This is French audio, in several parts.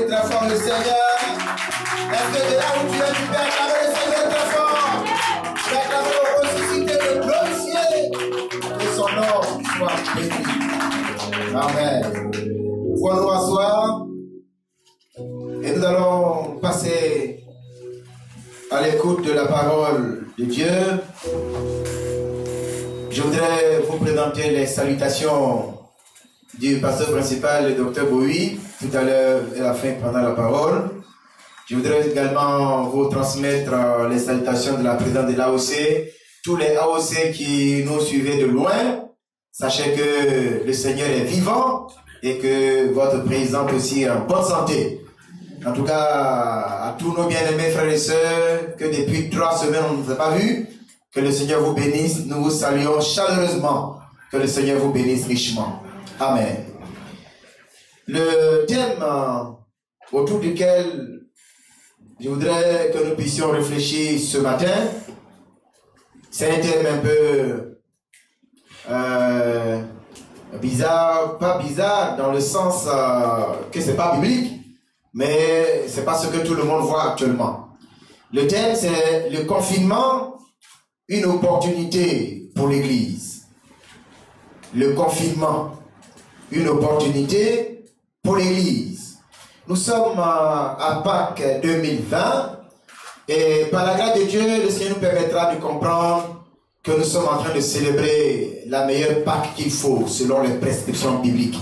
acclamer très fort le Seigneur? Est-ce que de là où tu es, tu peux acclamer le Seigneur très fort? Tu peux acclamer le ressuscité, le glorifié. Que son nom soit béni. Amen. Pour nous asseoir, et nous allons passer à l'écoute de la parole de Dieu. Je voudrais vous présenter les salutations du pasteur principal, le docteur Bowie. Tout à l'heure, il a fait prendre la parole. Je voudrais également vous transmettre les salutations de la présidente de l'AOC. Tous les AOC qui nous suivaient de loin, sachez que le Seigneur est vivant et que votre présidente aussi est en bonne santé. En tout cas, à tous nos bien-aimés frères et sœurs, que depuis 3 semaines on ne vous a pas vus, que le Seigneur vous bénisse. Nous vous saluons chaleureusement. Que le Seigneur vous bénisse richement. Amen. Le thème autour duquel je voudrais que nous puissions réfléchir ce matin, c'est un thème un peu bizarre, pas bizarre dans le sens que c'est pas biblique, mais c'est pas ce que tout le monde voit actuellement. Le thème, c'est le confinement, une opportunité pour l'Église. Le confinement, une opportunité pour l'Église. Nous sommes à Pâques 2020 et par la grâce de Dieu, le Seigneur nous permettra de comprendre que nous sommes en train de célébrer la meilleure Pâques qu'il faut selon les prescriptions bibliques.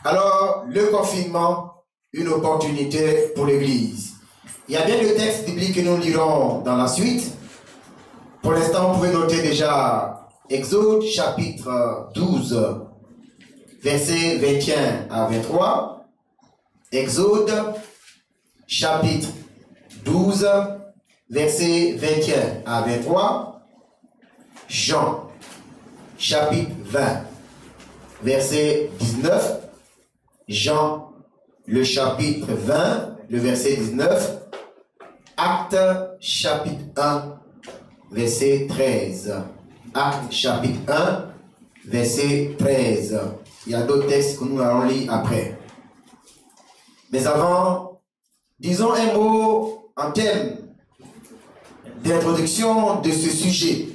Alors, le confinement, une opportunité pour l'Église. Il y a bien le texte biblique que nous lirons dans la suite. Pour l'instant, vous pouvez noter déjà Exode chapitre 12, versets 21 à 23. Exode chapitre 12, versets 21 à 23. Jean chapitre 20, verset 19. Jean le chapitre 20, le verset 19. Actes chapitre 1, verset 13. Actes chapitre 1, verset 13. Il y a d'autres textes que nous allons lire après. Mais avant, disons un mot en termes d'introduction de ce sujet.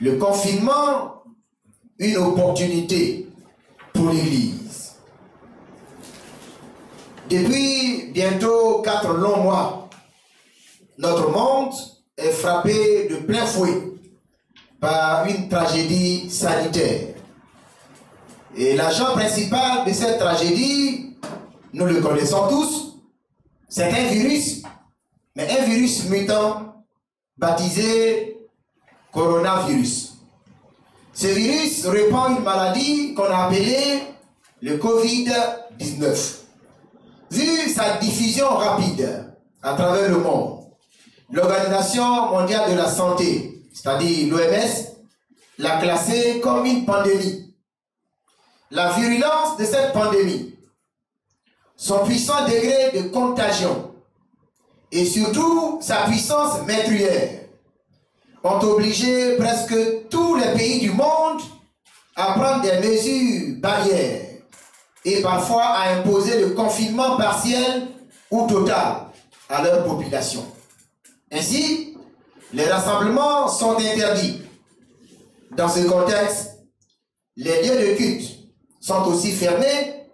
Le confinement, une opportunité pour l'Église. Depuis bientôt 4 longs mois, notre monde est frappé de plein fouet par une tragédie sanitaire. Et l'agent principal de cette tragédie, nous le connaissons tous, c'est un virus, mais un virus mutant baptisé coronavirus. Ce virus répand une maladie qu'on a appelée le Covid-19. Vu sa diffusion rapide à travers le monde, l'Organisation mondiale de la santé, c'est-à-dire l'OMS, l'a classé comme une pandémie. La virulence de cette pandémie, son puissant degré de contagion et surtout sa puissance meurtrière ont obligé presque tous les pays du monde à prendre des mesures barrières et parfois à imposer le confinement partiel ou total à leur population. Ainsi, les rassemblements sont interdits. Dans ce contexte, les lieux de culte sont aussi fermés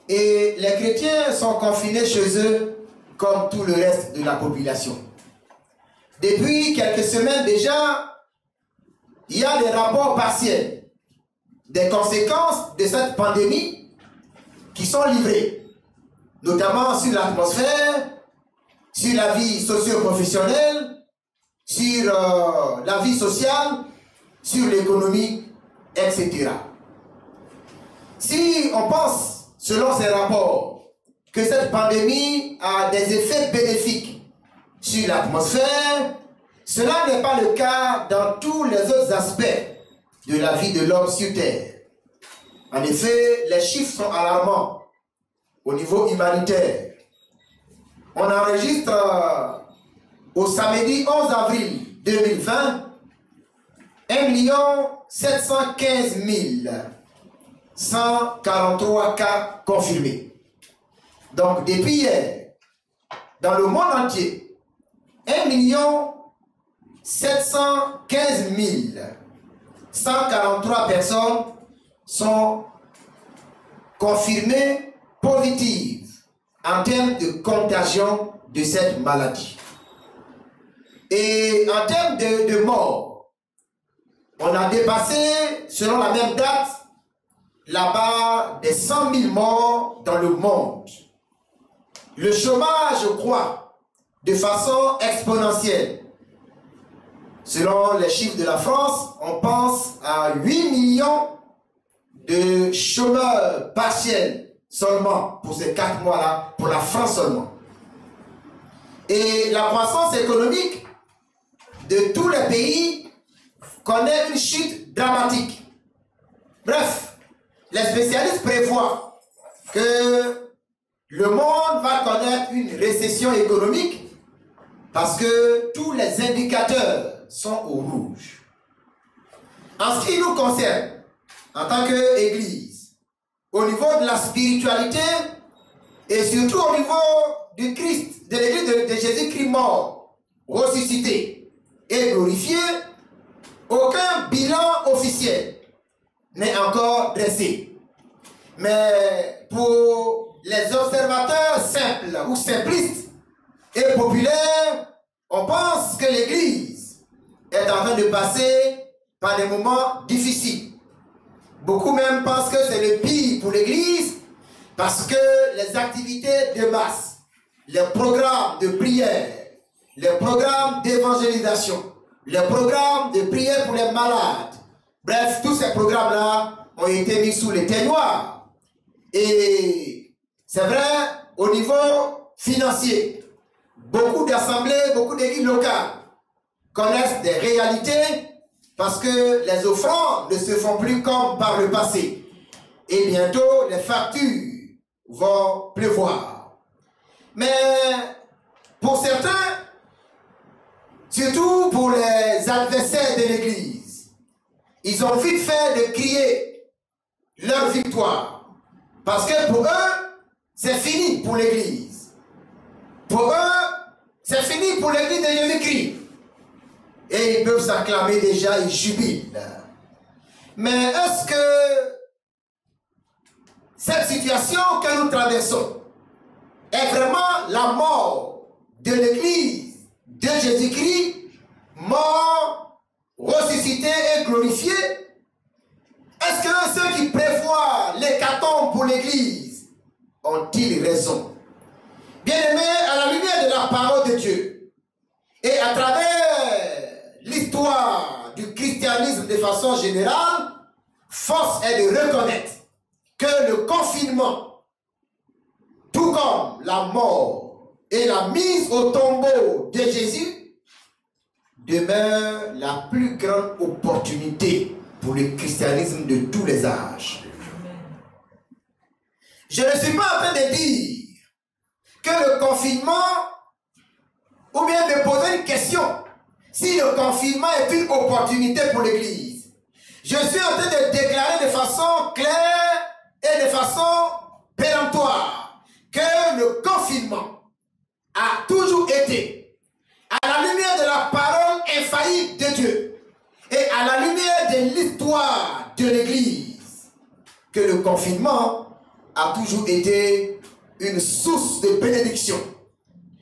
et les chrétiens sont confinés chez eux comme tout le reste de la population. Depuis quelques semaines déjà, il y a des rapports partiels des conséquences de cette pandémie qui sont livrés, notamment sur l'atmosphère, sur la vie socio-professionnelle, sur la vie sociale, sur l'économie, etc. Si on pense, selon ces rapports, que cette pandémie a des effets bénéfiques sur l'atmosphère, cela n'est pas le cas dans tous les autres aspects de la vie de l'homme sur Terre. En effet, les chiffres sont alarmants au niveau humanitaire. On enregistre au samedi 11 avril 2020 1 715 143 cas confirmés. Donc, depuis hier, dans le monde entier, 1 715 143 personnes sont confirmées positives en termes de contagion de cette maladie. Et en termes de morts, on a dépassé, selon la même date, la barre des 100 000 morts dans le monde. Le chômage croît de façon exponentielle. Selon les chiffres de la France, on pense à 8 millions de chômeurs partiels seulement pour ces 4 mois-là, pour la France seulement. Et la croissance économique de tous les pays connaît une chute dramatique. Bref, les spécialistes prévoient que le monde va connaître une récession économique parce que tous les indicateurs sont au rouge. En ce qui nous concerne, en tant qu'Église, au niveau de la spiritualité et surtout au niveau du Christ, de l'Église de Jésus-Christ mort, ressuscité et glorifié, aucun bilan officiel n'est encore dressé. Mais pour les observateurs simples ou simplistes et populaires, on pense que l'Église est en train de passer par des moments difficiles. Beaucoup même pensent que c'est le pire pour l'Église parce que les activités de masse, les programmes de prière, les programmes d'évangélisation, les programmes de prière pour les malades, bref, tous ces programmes-là ont été mis sous les ténoirs. Et c'est vrai, au niveau financier, beaucoup d'assemblées, beaucoup d'églises locales connaissent des réalités parce que les offrandes ne se font plus comme par le passé. Et bientôt, les factures vont pleuvoir. Mais pour certains, surtout pour les adversaires de l'Église, ils ont vite fait de crier leur victoire. Parce que pour eux, c'est fini pour l'Église. Pour eux, c'est fini pour l'Église de Jésus-Christ. Et ils peuvent s'acclamer déjà, ils jubilent. Mais est-ce que cette situation que nous traversons est vraiment la mort de l'Église de Jésus-Christ, mort, ressuscité et glorifié? Est-ce que ceux qui prévoient l'hécatombe pour l'Église ont-ils raison? Bien-aimés, à la lumière de la parole de Dieu et à travers l'histoire du christianisme de façon générale, force est de reconnaître que le confinement, tout comme la mort et la mise au tombeau de Jésus, demeure la plus grande opportunité pour le christianisme de tous les âges. Je ne suis pas en train de dire que le confinement, ou bien de poser une question, si le confinement est une opportunité pour l'Église. Je suis en train de déclarer de façon claire et de façon péremptoire que le confinement a toujours été, à la lumière de la parole infaillible de Dieu et à la lumière de l'histoire de l'Église, que le confinement a toujours été une source de bénédiction,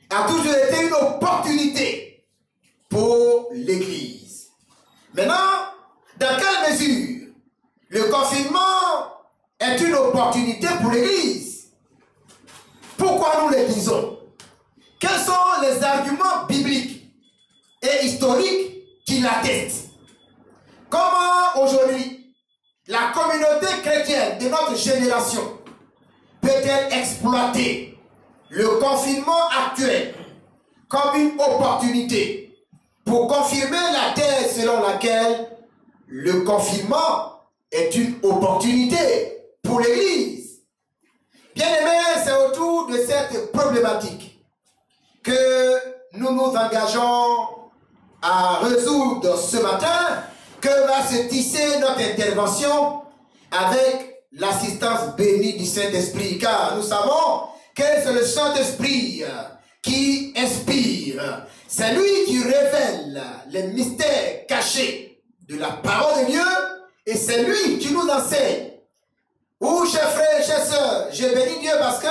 a toujours été une opportunité pour l'Église. Maintenant, dans quelle mesure le confinement est une opportunité pour l'Église? Pourquoi nous le disons? Quels sont les arguments bibliques et historiques qui l'attestent? Comment aujourd'hui la communauté chrétienne de notre génération peut-elle exploiter le confinement actuel comme une opportunité pour confirmer la thèse selon laquelle le confinement est une opportunité pour l'Église? Bien-aimés, c'est autour de cette problématique que nous nous engageons à résoudre ce matin, que va se tisser notre intervention avec l'assistance bénie du Saint-Esprit, car nous savons que c'est le Saint-Esprit qui inspire. C'est lui qui révèle les mystères cachés de la parole de Dieu et c'est lui qui nous enseigne. Ou, chers frères, chers sœurs, je bénis Dieu parce que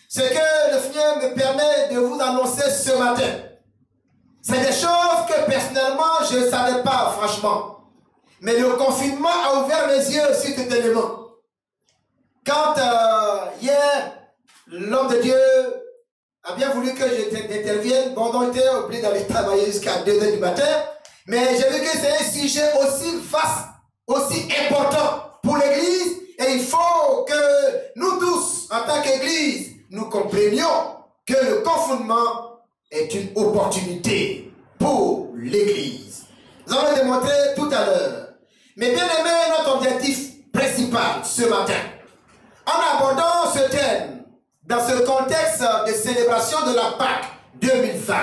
ce que le Seigneur me permet de vous annoncer ce matin, c'est des choses que personnellement je ne savais pas, franchement. Mais le confinement a ouvert mes yeux sur cet élément. Quand hier, l'homme de Dieu a bien voulu que j'intervienne, bon, on était obligé d'aller travailler jusqu'à 2 h du matin, mais j'ai vu que c'est un sujet aussi vaste, aussi important pour l'Église, et il faut que nous tous, en tant qu'Église, nous comprenions que le confinement est une opportunité pour l'Église. Nous allons le démontrer tout à l'heure. Mais bien aimé, notre objectif principal ce matin, en abordant ce thème, dans ce contexte de célébration de la Pâque 2020,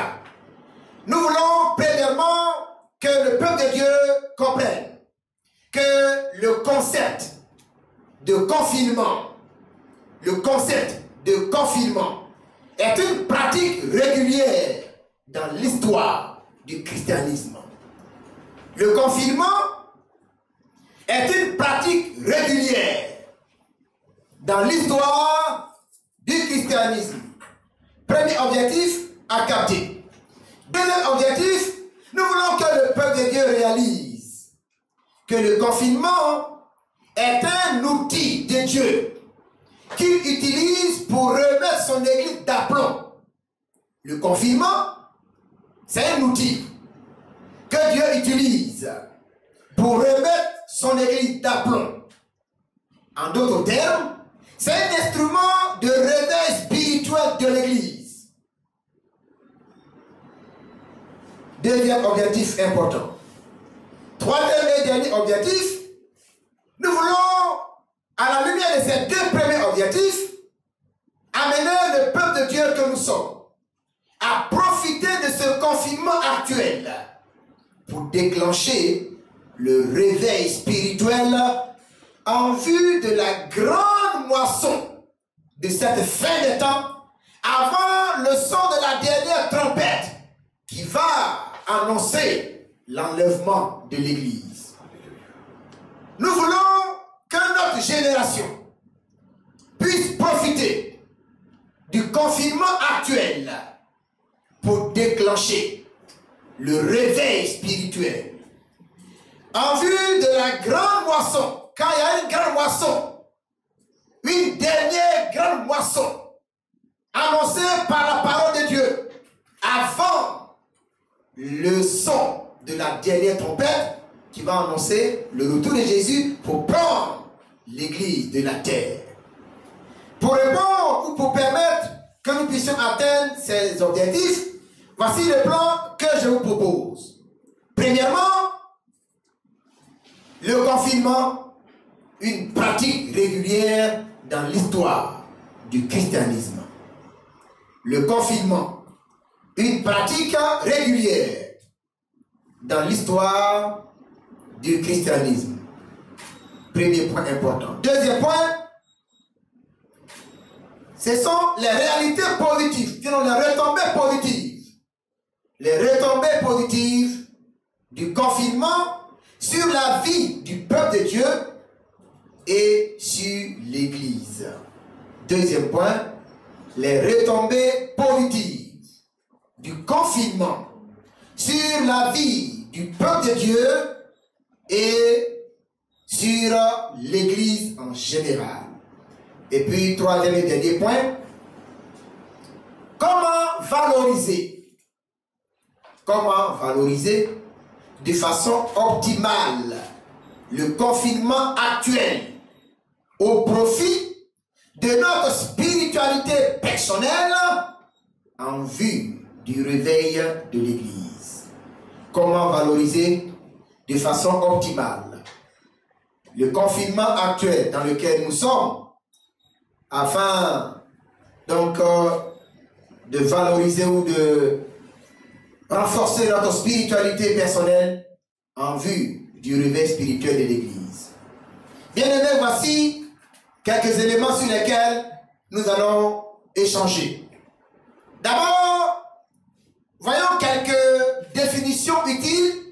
nous voulons premièrement que le peuple de Dieu comprenne que le concept de confinement, est une pratique régulière dans l'histoire du christianisme. Le confinement est une pratique régulière dans l'histoire du christianisme. Premier objectif, à capter. Deuxième objectif, nous voulons que le peuple de Dieu réalise que le confinement est un outil de Dieu qu'il utilise pour remettre son église d'aplomb. Le confinement, c'est un outil que Dieu utilise pour remettre son église d'aplomb. En d'autres termes, c'est un instrument de réveil spirituel de l'église. Deuxième objectif important. Troisième et dernier objectif, nous voulons, à la lumière de ces deux premiers objectifs, amener le peuple de Dieu que nous sommes à profiter de ce confinement actuel pour déclencher le réveil spirituel en vue de la grande moisson de cette fin des temps, avant le son de la dernière trompette qui va annoncer l'enlèvement de l'Église. Nous voulons que notre génération puisse profiter du confinement actuel pour déclencher le réveil spirituel en vue de la grande moisson. Quand il y a une grande moisson, une dernière grande moisson annoncée par la parole de Dieu avant le son de la dernière trompette qui va annoncer le retour de Jésus pour prendre l'église de la terre. Pour répondre ou pour permettre que nous puissions atteindre ces objectifs, voici le plan que je vous propose. Premièrement, le confinement, une pratique régulière dans l'histoire du christianisme. Le confinement, une pratique régulière dans l'histoire du christianisme. Premier point important. Deuxième point, ce sont les réalités positives, sinon les retombées positives. Les retombées positives du confinement sur la vie du peuple de Dieu et sur l'Église. Deuxième point, les retombées positives du confinement sur la vie du peuple de Dieu et sur l'Église en général. Et puis, troisième et dernier point, comment valoriser de façon optimale le confinement actuel au profit de notre spiritualité personnelle en vue du réveil de l'Église. Comment valoriser de façon optimale le confinement actuel dans lequel nous sommes afin donc de valoriser ou de renforcer notre spiritualité personnelle en vue du réveil spirituel de l'Église. Bien aimés, voici quelques éléments sur lesquels nous allons échanger. D'abord, voyons quelques définitions utiles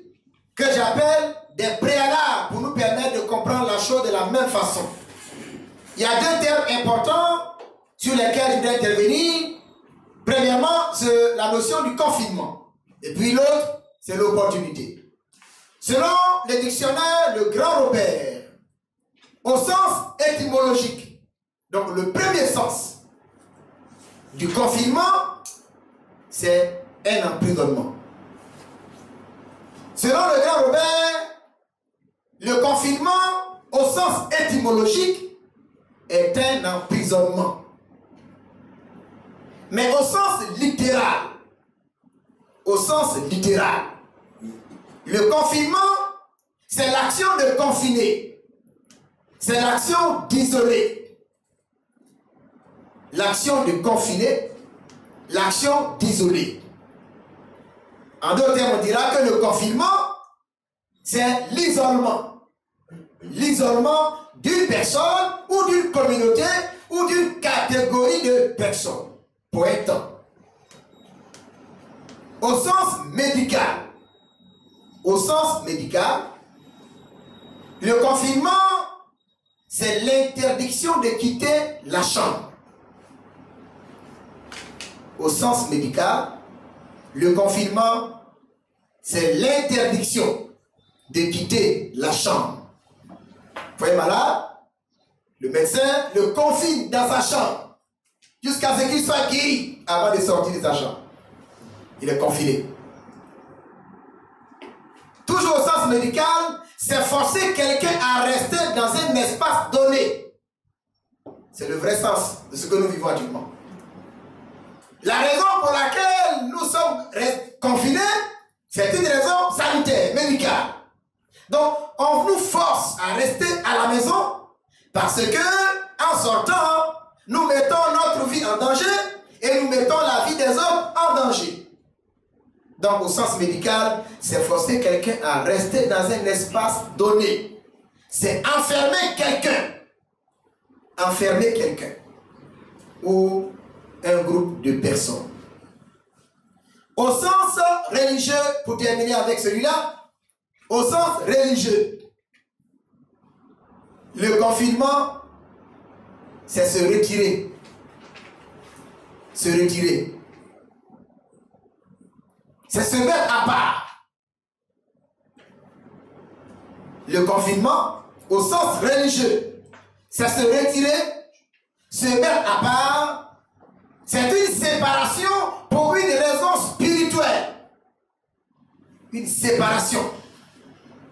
que j'appelle des préalables pour nous permettre de comprendre la chose de la même façon. Il y a deux termes importants sur lesquels je voudrais intervenir. Premièrement, c'est la notion du confinement. Et puis l'autre, c'est l'opportunité. Selon le dictionnaire Le Grand Robert, au sens étymologique, donc le premier sens du confinement, c'est un emprisonnement. Selon le Grand Robert, le confinement, au sens étymologique, est un emprisonnement. Mais au sens littéral, le confinement, c'est l'action de confiner. C'est l'action d'isoler. L'action de confiner, l'action d'isoler. En d'autres termes, on dira que le confinement, c'est l'isolement. L'isolement d'une personne ou d'une communauté ou d'une catégorie de personnes pour un temps. Au sens médical, le confinement, c'est l'interdiction de quitter la chambre. Au sens médical, le confinement, c'est l'interdiction de quitter la chambre. Vous voyez malade, le médecin le confine dans sa chambre jusqu'à ce qu'il soit guéri avant de sortir de sa chambre. Il est confiné. Toujours au sens médical, c'est forcer quelqu'un à rester dans un espace donné. C'est le vrai sens de ce que nous vivons actuellement. La raison pour laquelle nous sommes confinés, c'est une raison sanitaire, médicale. Donc, on nous force à rester à la maison parce que, en sortant, nous mettons notre vie en danger et nous mettons la vie des autres en danger. Donc, au sens médical, c'est forcer quelqu'un à rester dans un espace donné. C'est enfermer quelqu'un. Enfermer quelqu'un. Ou un groupe de personnes. Au sens religieux, pour terminer avec celui-là, au sens religieux, le confinement, c'est se retirer. Se retirer. C'est se mettre à part. Le confinement, au sens religieux, c'est se retirer, se mettre à part. C'est une séparation pour une raison spirituelle. Une séparation,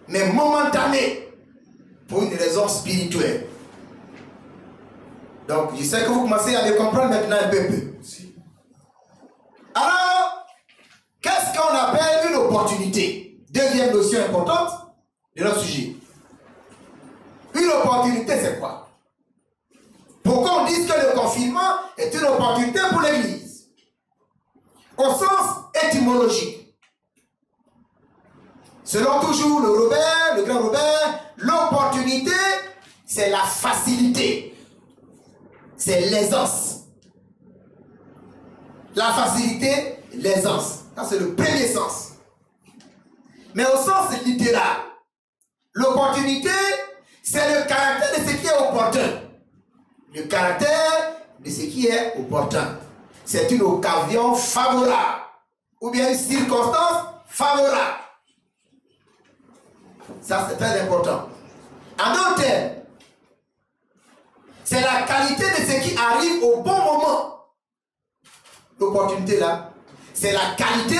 mais momentanée, pour une raison spirituelle. Donc, je sais que vous commencez à le comprendre maintenant un peu. Alors, qu'est-ce qu'on appelle une opportunité? Deuxième notion importante de notre sujet. Une opportunité, c'est quoi? Pourquoi on dit que le confinement est une opportunité pour l'Église? Au sens étymologique. Selon toujours le grand Robert, l'opportunité, c'est la facilité. C'est l'aisance. La facilité, l'aisance. Ça, c'est le premier sens. Mais au sens littéral, l'opportunité, c'est le caractère de ce qui est opportun. Le caractère de ce qui est opportun. C'est une occasion favorable. Ou bien une circonstance favorable. Ça, c'est très important. En d'autres termes, c'est la qualité de ce qui arrive au bon moment. L'opportunité là, c'est la qualité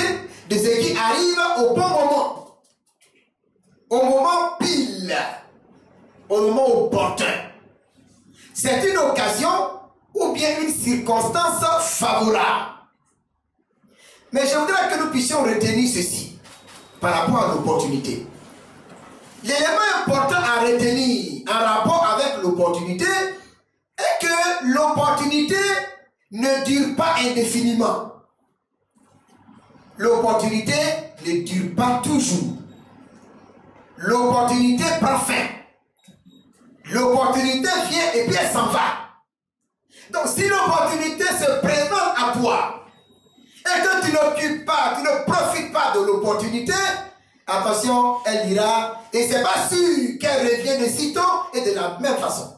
de ce qui arrive au bon moment. Au moment pile. Au moment opportun. C'est une occasion ou bien une circonstance favorable. Mais je voudrais que nous puissions retenir ceci par rapport à l'opportunité. L'élément important à retenir en rapport avec l'opportunité est que l'opportunité ne dure pas indéfiniment. L'opportunité ne dure pas toujours. L'opportunité prend fin. L'opportunité vient et puis elle s'en va. Donc si l'opportunité se tu n'occupes pas, tu ne profites pas de l'opportunité, attention, elle ira, et c'est pas sûr qu'elle revienne de sitôt et de la même façon.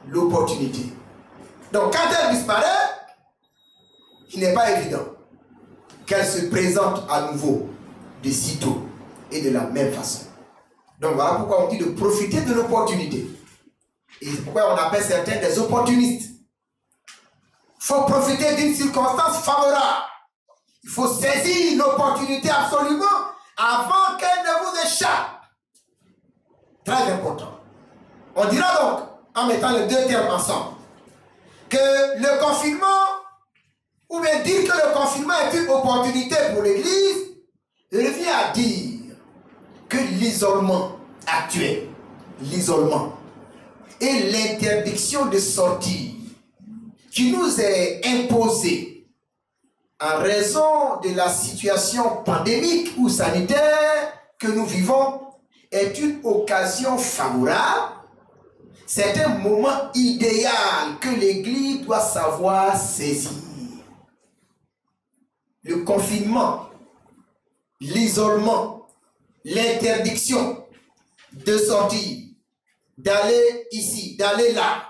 L'opportunité. Donc quand elle disparaît, il n'est pas évident qu'elle se présente à nouveau de sitôt et de la même façon. Donc voilà pourquoi on dit de profiter de l'opportunité. Et c'est pourquoi on appelle certains des opportunistes. Il faut profiter d'une circonstance favorable. Il faut saisir l'opportunité absolument avant qu'elle ne vous échappe. Très important. On dira donc, en mettant les deux termes ensemble, que le confinement, ou bien dire que le confinement est une opportunité pour l'Église, revient à dire que l'isolement actuel, l'isolement et l'interdiction de sortie qui nous est imposée en raison de la situation pandémique ou sanitaire que nous vivons est une occasion favorable. C'est un moment idéal que l'Église doit savoir saisir. Le confinement, l'isolement, l'interdiction de sortir, d'aller ici, d'aller là,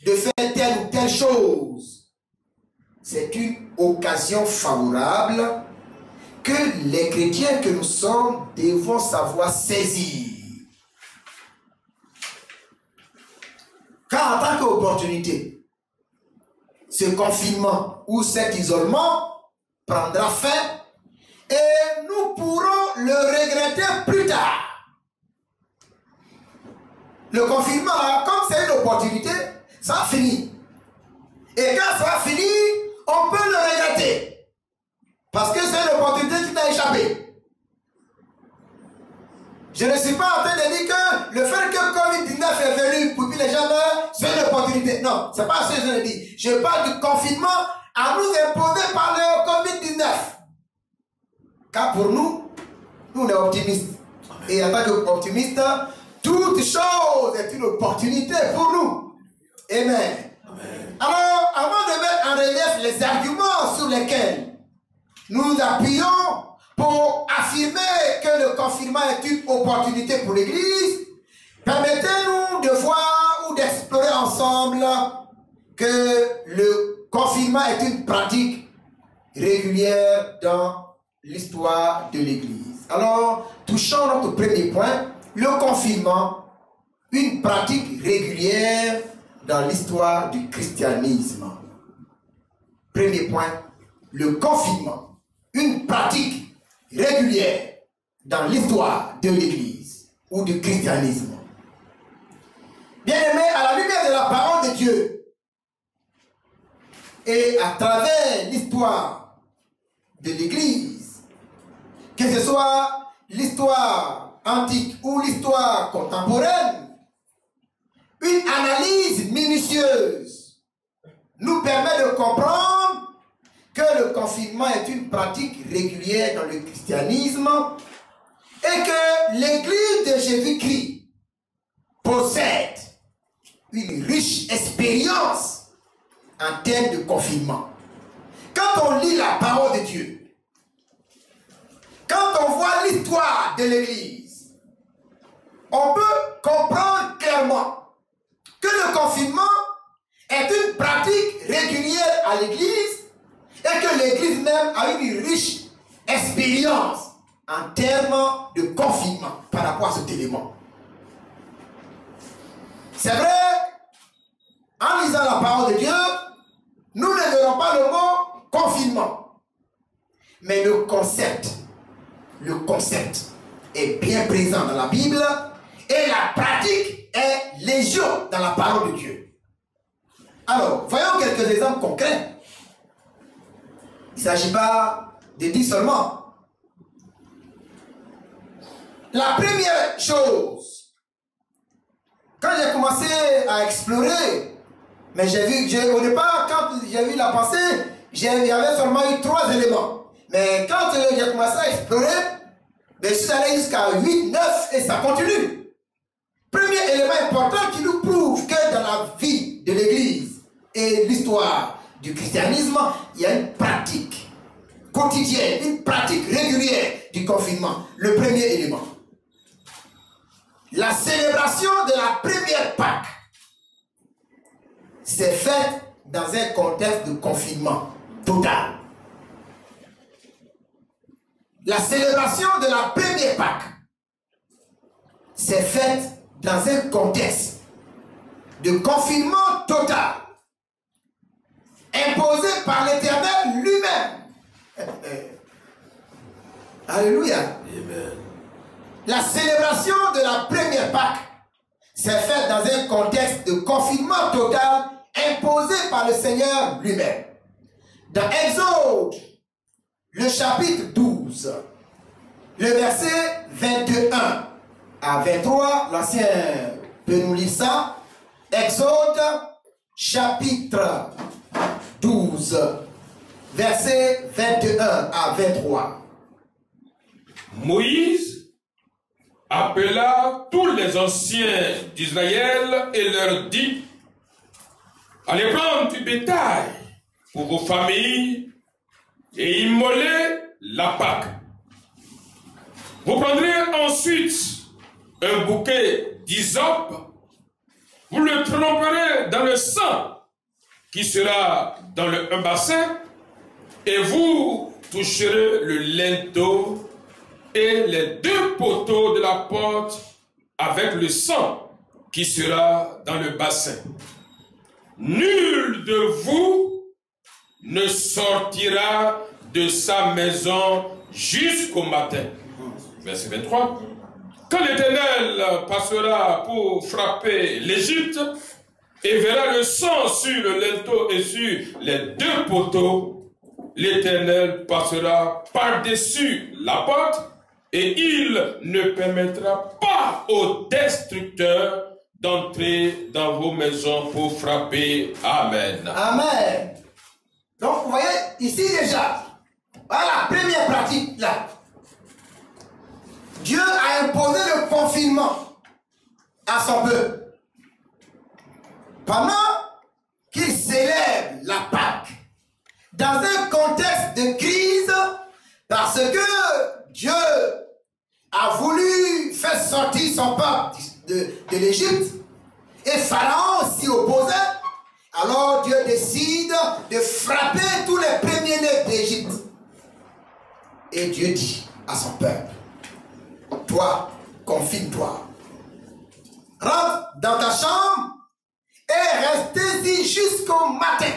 de faire telle ou telle chose, c'est une occasion favorable que les chrétiens que nous sommes devons savoir saisir. Car en tant qu'opportunité, ce confinement ou cet isolement prendra fin et nous pourrons le regretter plus tard. Le confinement, comme c'est une opportunité, ça va finir. Et quand ça va finir, on peut le regretter. Parce que c'est une opportunité qui t'a échappé. Je ne suis pas en train de dire que le fait que Covid-19 est venu pour que les gens meurent, c'est une opportunité. Non, c'est pas ce que je dis. Je parle du confinement à nous imposer par le Covid-19. Car pour nous, on est optimistes. Et en tant qu'optimistes, toute chose est une opportunité pour nous. Amen. Alors, avant de mettre en relief les arguments sur lesquels nous nous appuyons pour affirmer que le confinement est une opportunité pour l'Église, permettez-nous de voir ou d'explorer ensemble que le confinement est une pratique régulière dans l'histoire de l'Église. Alors, touchons notre premier point, le confinement, une pratique régulière dans l'histoire du christianisme. Premier point, le confinement, une pratique régulière dans l'histoire de l'Église ou du christianisme. Bien-aimés, à la lumière de la parole de Dieu et à travers l'histoire de l'Église, que ce soit l'histoire antique ou l'histoire contemporaine, une analyse minutieuse nous permet de comprendre que le confinement est une pratique régulière dans le christianisme et que l'Église de Jésus-Christ possède une riche expérience en termes de confinement. Quand on lit la parole de Dieu, quand on voit l'histoire de l'Église, on peut comprendre clairement que le confinement est une pratique régulière à l'Église et que l'Église même a une riche expérience en termes de confinement par rapport à cet élément. C'est vrai, en lisant la parole de Dieu, nous ne verrons pas le mot confinement. Mais le concept est bien présent dans la Bible et la pratique est légion dans la parole de Dieu. Alors, voyons quelques exemples concrets. Il ne s'agit pas de dire seulement. La première chose, quand j'ai commencé à explorer, mais au départ, quand j'ai vu la pensée, il y avait seulement eu 3 éléments. Mais quand j'ai commencé à explorer, je suis allé jusqu'à 8, 9 et ça continue. Premier élément important qui nous prouve que dans la vie de l'Église et l'histoire du christianisme, il y a une pratique quotidienne, une pratique régulière du confinement. Le premier élément. La célébration de la première Pâque s'est faite dans un contexte de confinement total. La célébration de la première Pâque s'est faite dans un contexte de confinement total, imposé par l'Éternel lui-même. Alléluia. Amen. La célébration de la première Pâque s'est faite dans un contexte de confinement total imposé par le Seigneur lui-même. Dans Exode, le chapitre 12, le verset 21 à 23, l'ancien peut nous lire ça. Exode, chapitre 12, verset 21 à 23. Moïse appela tous les anciens d'Israël et leur dit: allez prendre du bétail pour vos familles et immoler la Pâque. Vous prendrez ensuite un bouquet d'hysope, vous le tremperez dans le sang qui sera dans un bassin, et vous toucherez le linteau et les deux poteaux de la porte avec le sang qui sera dans le bassin. Nul de vous ne sortira de sa maison jusqu'au matin. Verset 23. Quand l'Éternel passera pour frapper l'Égypte et verra le sang sur le linteau et sur les deux poteaux, l'Éternel passera par-dessus la porte et il ne permettra pas aux destructeurs d'entrer dans vos maisons pour frapper. Amen. Amen. Donc, vous voyez, ici déjà, voilà la première pratique là. Dieu a imposé le confinement à son peuple. Pendant qu'il célèbre la Pâque, dans un contexte de crise, parce que Dieu a voulu faire sortir son peuple de l'Égypte, et Pharaon s'y opposait, alors Dieu décide de frapper tous les premiers-nés d'Égypte. Et Dieu dit à son peuple: toi, confine-toi, rentre dans ta chambre et restez-y jusqu'au matin.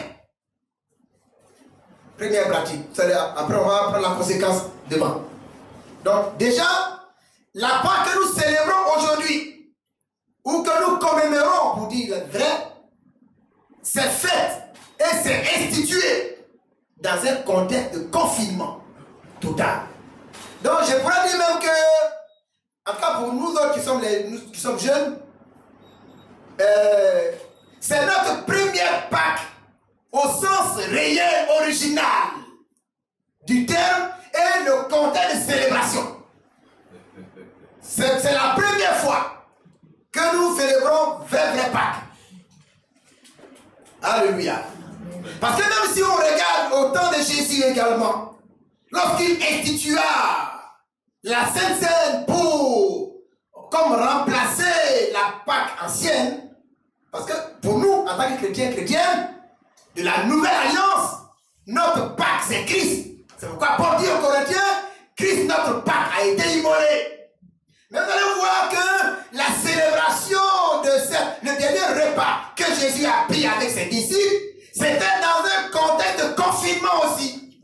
Première pratique. Après, on va prendre la conséquence demain. Donc, déjà, la Pâque que nous célébrons aujourd'hui, ou que nous commémorons, pour dire le vrai, c'est faite et c'est institué dans un contexte de confinement total. Donc, je pourrais dire même que, en tout cas pour nous autres qui sommes jeunes, c'est notre première Pâque au sens réel, original du terme et le contexte de célébration. C'est la première fois que nous célébrons vraie Pâques. Alléluia. Parce que même si on regarde au temps de Jésus également, lorsqu'il institua la Sainte Seine pour comme remplacer la Pâque ancienne, parce que pour nous, en tant que chrétiens, de la nouvelle alliance, notre Pâque c'est Christ. C'est pourquoi Paul dit aux Corinthiens, Christ notre Pâque a été immolé. Mais vous allez voir que la célébration de le dernier repas que Jésus a pris avec ses disciples, c'était dans un contexte de confinement aussi.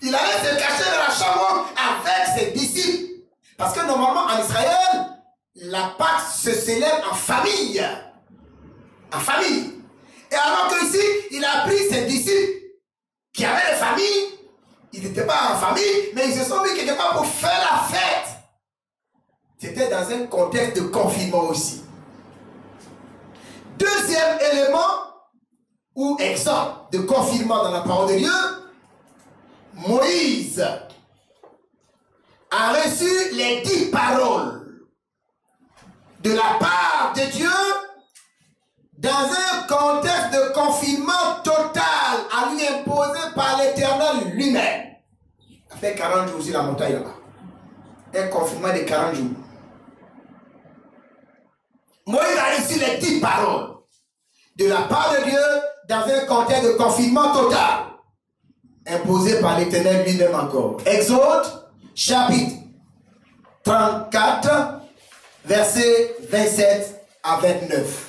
Il allait se cacher dans la chambre avec ses disciples. Parce que normalement en Israël, la Pâque se célèbre en famille. En famille. Et alors que ici, il a pris ses disciples qui avaient des familles. Ils n'étaient pas en famille, mais ils se sont mis quelque part pour faire la fête. C'était dans un contexte de confinement aussi. Deuxième élément ou exemple de confinement dans la parole de Dieu, Moïse a reçu les 10 paroles de la part de Dieu dans un contexte de confinement total à lui imposé par l'Éternel lui-même. fait 40 jours sur la montagne là-bas. Un confinement de 40 jours. Moïse a reçu les 10 paroles de la part de Dieu dans un contexte de confinement total, imposé par l'Éternel lui-même encore. Exode, chapitre 34, versets 27 à 29.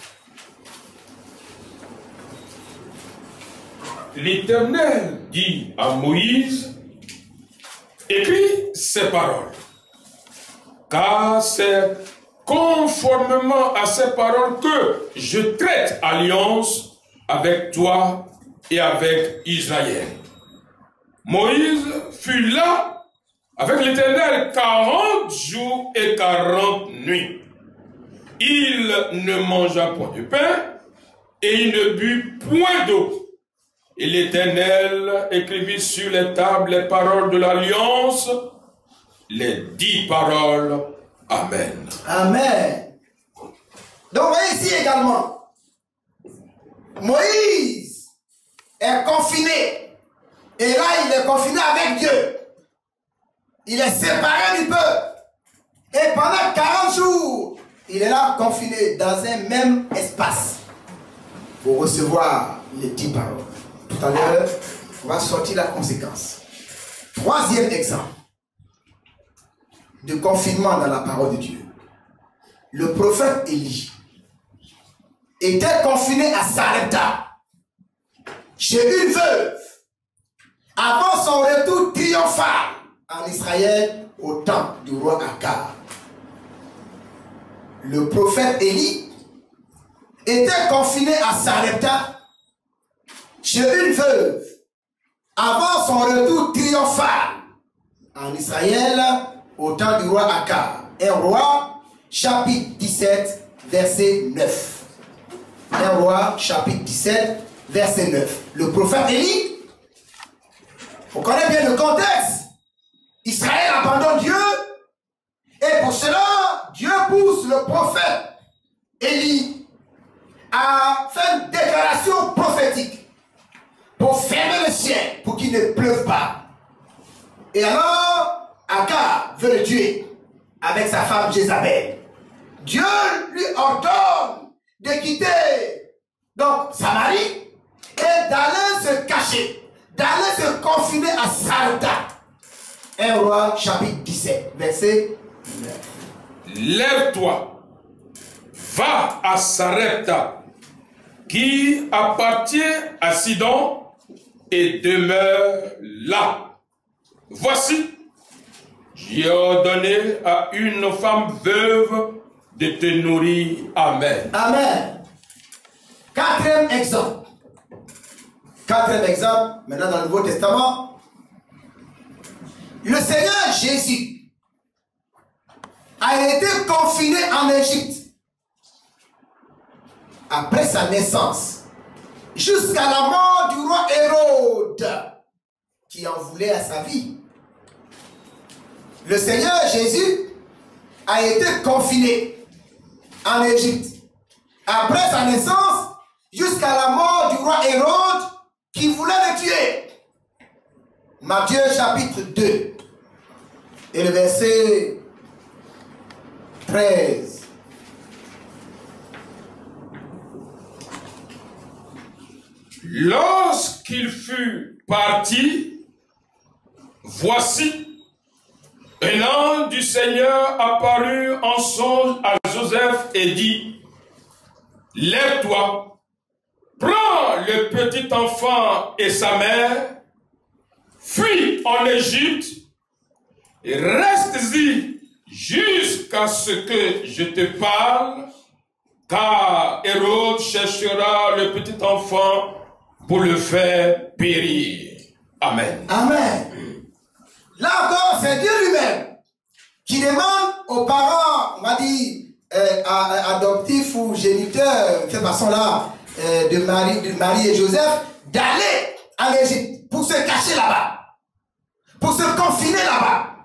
L'Éternel dit à Moïse, écris ces paroles, car c'est conformément à ces paroles que je traite alliance avec toi et avec Israël. Moïse fut là avec l'Éternel 40 jours et 40 nuits. Il ne mangea point de pain et il ne but point d'eau. Et l'Éternel écrivit sur les tables les paroles de l'alliance, les 10 paroles. Amen. Amen. Donc, vous voyez ici également, Moïse est confiné. Et là, il est confiné avec Dieu. Il est séparé du peuple. Et pendant 40 jours, il est là confiné dans un même espace pour recevoir les 10 paroles. Tout à l'heure, on va sortir la conséquence. Troisième exemple de confinement dans la parole de Dieu. Le prophète Élie était confiné à Sarepta, chez une veuve, avant son retour triomphal en Israël au temps du roi Akab. Le prophète Élie était confiné à Sarepta, chez une veuve, avant son retour triomphal en Israël au temps du roi Akab. 1 Roi, chapitre 17, verset 9. 1 Roi, chapitre 17, verset 9. Le prophète Élie, on connaît bien le contexte. Israël abandonne Dieu, et pour cela, Dieu pousse le prophète Élie à faire une déclaration prophétique pour fermer le ciel, pour qu'il ne pleuve pas. Et alors, Akab veut le tuer avec sa femme Jézabel. Dieu lui ordonne de quitter donc Samarie et d'aller se cacher, d'aller se confiner à Sarepta. 1 Roi chapitre 17, verset 9. Lève-toi, va à Sarepta, qui appartient à Sidon, et demeure là. Voici, j'ai ordonné à une femme veuve de te nourrir. Amen. Amen. Quatrième exemple. Quatrième exemple, maintenant dans le Nouveau Testament. Le Seigneur Jésus a été confiné en Égypte après sa naissance, jusqu'à la mort du roi Hérode, qui en voulait à sa vie. Le Seigneur Jésus a été confiné en Égypte après sa naissance jusqu'à la mort du roi Hérode qui voulait le tuer. Matthieu chapitre 2 et le verset 13. Lorsqu'il fut parti, voici, un ange du Seigneur apparut en songe à Joseph et dit, lève-toi, prends le petit enfant et sa mère, fuis en Égypte et reste-y jusqu'à ce que je te parle, car Hérode cherchera le petit enfant pour le faire périr. Amen. Amen. Là encore, c'est Dieu lui-même qui demande aux parents, on va dire, adoptifs ou géniteurs, de cette façon-là, de Marie et Joseph, d'aller en Égypte pour se cacher là-bas, pour se confiner là-bas,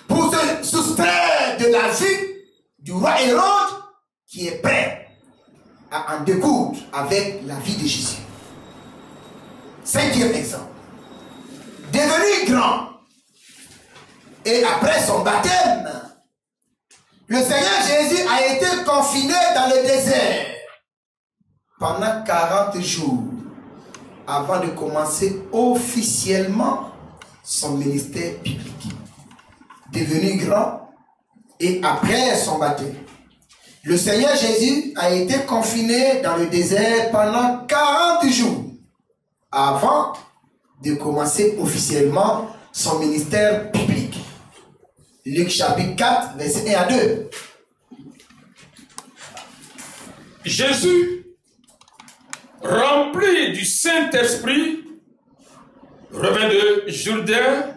pour se soustraire de la vue du roi Hérode qui est prêt à en découdre avec la vie de Jésus. Cinquième exemple. Devenu grand, et après son baptême, le Seigneur Jésus a été confiné dans le désert pendant 40 jours avant de commencer officiellement son ministère public. Devenu grand et après son baptême, le Seigneur Jésus a été confiné dans le désert pendant 40 jours avant de commencer officiellement son ministère public. Luc chapitre 4, verset 1 à 2. Jésus, rempli du Saint-Esprit, revint de Jourdain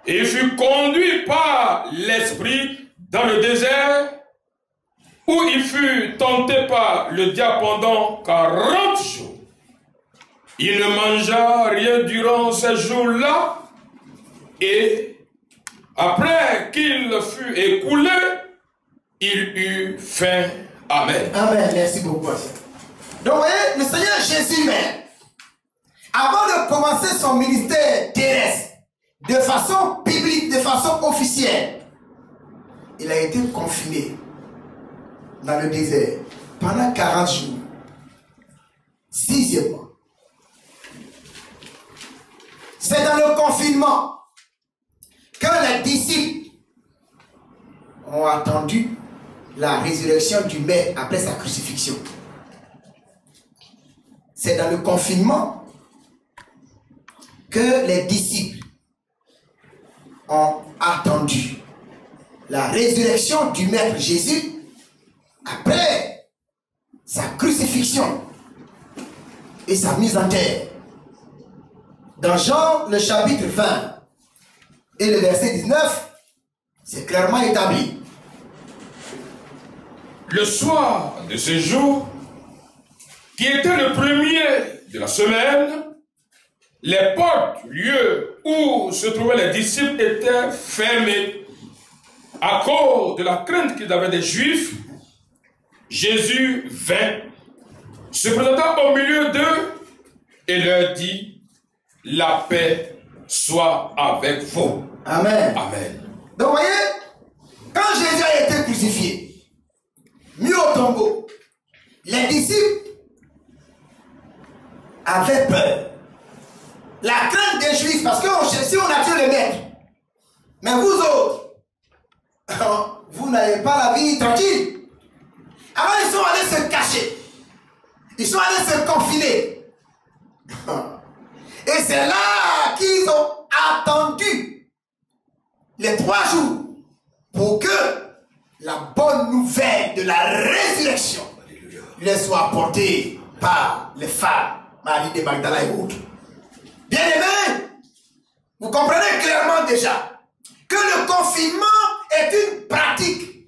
et fut conduit par l'Esprit dans le désert, où il fut tenté par le diable pendant 40 jours. Il ne mangea rien durant ces jours-là, et après qu'il fut écoulé, il eut faim. Amen. Amen. Merci beaucoup. Donc, vous voyez, le Seigneur Jésus même, avant de commencer son ministère terrestre, de façon publique, de façon officielle, il a été confiné dans le désert pendant 40 jours. Sixièmement, c'est dans le confinement que les disciples ont attendu la résurrection du Maître après sa crucifixion. C'est dans le confinement que les disciples ont attendu la résurrection du Maître Jésus après sa crucifixion et sa mise en terre. Dans Jean, le chapitre 20 et le verset 19, c'est clairement établi. Le soir de ce jour, qui était le premier de la semaine, les portes du lieu où se trouvaient les disciples étaient fermées à cause de la crainte qu'ils avaient des Juifs. Jésus vint, se présenta au milieu d'eux et leur dit: la paix soit avec vous. Amen. Amen. Donc vous voyez, quand Jésus a été crucifié, mis au tombeau, les disciples avaient peur. La crainte des Juifs, parce que si on a tué le Maître, mais vous autres, vous n'avez pas la vie tranquille. Alors ils sont allés se cacher. Ils sont allés se confiner. Et c'est là qu'ils ont attendu les 3 jours pour que la bonne nouvelle de la résurrection leur soit apportée par les femmes, Marie de Magdala et autres. Bien aimés, vous comprenez clairement déjà que le confinement est une pratique.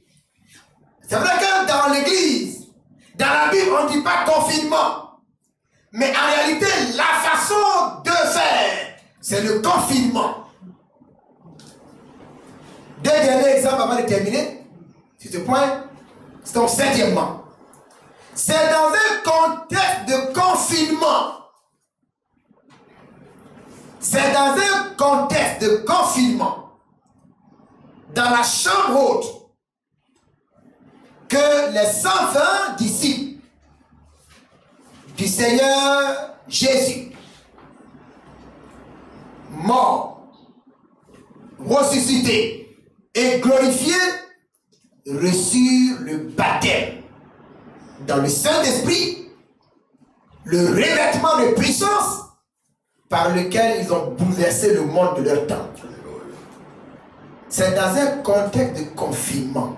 C'est vrai que dans l'église, dans la Bible, on ne dit pas confinement. Mais en réalité, la façon de faire, c'est le confinement. 2 derniers exemples avant de terminer sur ce point. Donc, 7e, c'est dans un contexte de confinement. C'est dans un contexte de confinement, dans la chambre haute, que les 120 disciples du Seigneur Jésus, morts, ressuscités et glorifiés, reçurent le baptême dans le Saint-Esprit, le revêtement de puissance par lequel ils ont bouleversé le monde de leur temps. C'est dans un contexte de confinement,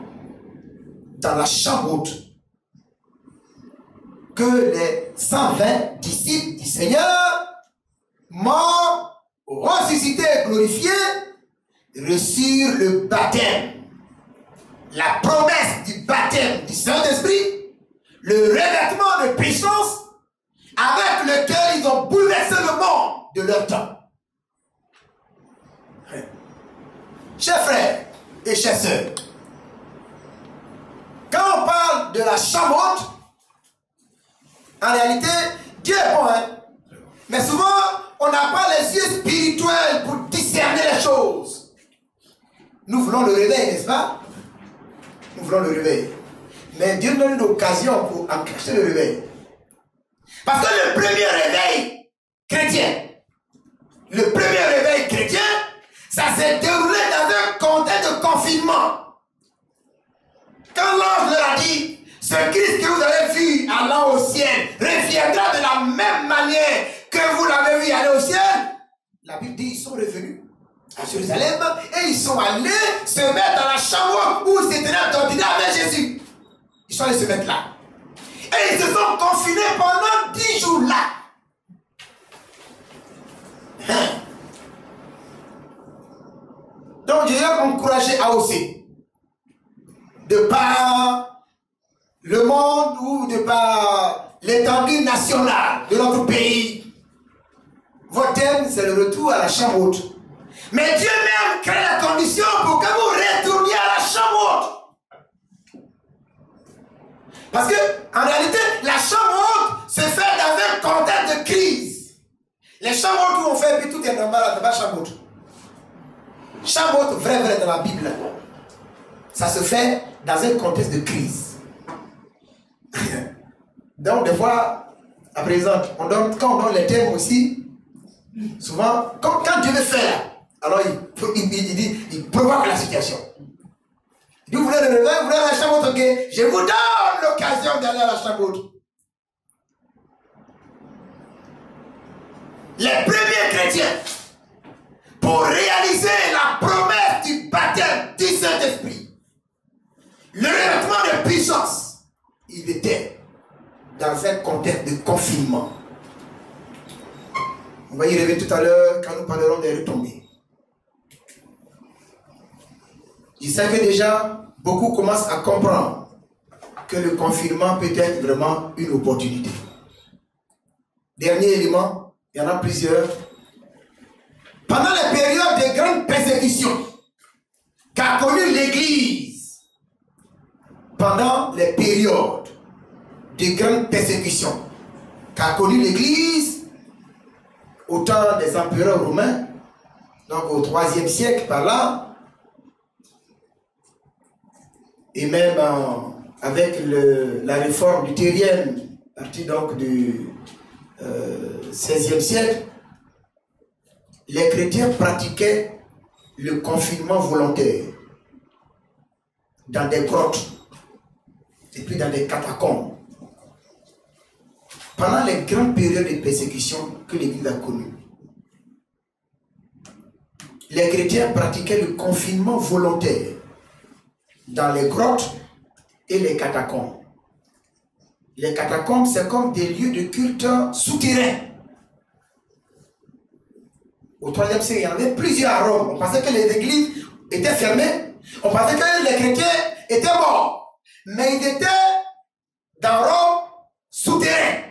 dans la chambre haute, que les 120 disciples du Seigneur, morts, ressuscités et glorifiés, reçurent le baptême. La promesse du baptême du Saint-Esprit, le revêtement de puissance avec lequel ils ont bouleversé le monde de leur temps. Chers frères et chers sœurs, quand on parle de la chambre haute, en réalité, Dieu est bon, hein? Mais souvent, on n'a pas les yeux spirituels pour discerner les choses. Nous voulons le réveil, n'est-ce pas? Nous voulons le réveil. Mais Dieu nous donne une occasion pour enclencher le réveil. Parce que le premier réveil chrétien, ça s'est déroulé dans un contexte de confinement. Quand l'ange leur a dit, ce Christ que vous avez vu allant au ciel reviendra de la même manière que vous l'avez vu aller au ciel, la Bible dit, ils sont revenus à Jérusalem et ils sont allés se mettre dans la chambre où ils étaient d'ordinaire avec Jésus. Ils sont allés se mettre là. Et ils se sont confinés pendant 10 jours là. Donc Dieu a encouragé AOC. De par le monde ou de par l'étendue nationale de notre pays, votre thème, c'est le retour à la chambre haute. Mais Dieu même crée la condition pour que vous retourniez à la chambre haute. Parce que, en réalité, la chambre haute se fait dans un contexte de crise. Les chambres hautes où on fait, puis tout est normal, c'est pas chambre haute. Chambre haute, vrai dans la Bible. Ça se fait dans un contexte de crise. Donc, des fois, à présent, quand on donne les thèmes aussi, souvent, quand Dieu veut faire, alors il provoque la situation. Il dit, vous voulez le réveil, vous voulez la chambre haute, ok? Je vous donne l'occasion d'aller à la chambre haute. Les premiers chrétiens, pour réaliser la promesse du baptême du Saint-Esprit, le revêtement de puissance, il était dans un contexte de confinement. On va y revenir tout à l'heure quand nous parlerons des retombées. Je sais que déjà, beaucoup commencent à comprendre que le confinement peut être vraiment une opportunité. Dernier élément, il y en a plusieurs. Pendant les périodes de grandes persécutions qu'a connues l'Église, pendant les périodes de grandes persécutions qu'a connues l'Église au temps des empereurs romains, donc au IIIe siècle par là, et même avec la réforme luthérienne à partir donc du XVIe siècle, les chrétiens pratiquaient le confinement volontaire dans des grottes et puis dans des catacombes. Pendant les grandes périodes de persécution que l'Église a connues, les chrétiens pratiquaient le confinement volontaire dans les grottes et les catacombes. Les catacombes, c'est comme des lieux de culte souterrains. Au IIIe siècle, il y en avait plusieurs à Rome. On pensait que les églises étaient fermées. On pensait que les chrétiens étaient morts. Mais ils étaient dans Rome souterrains.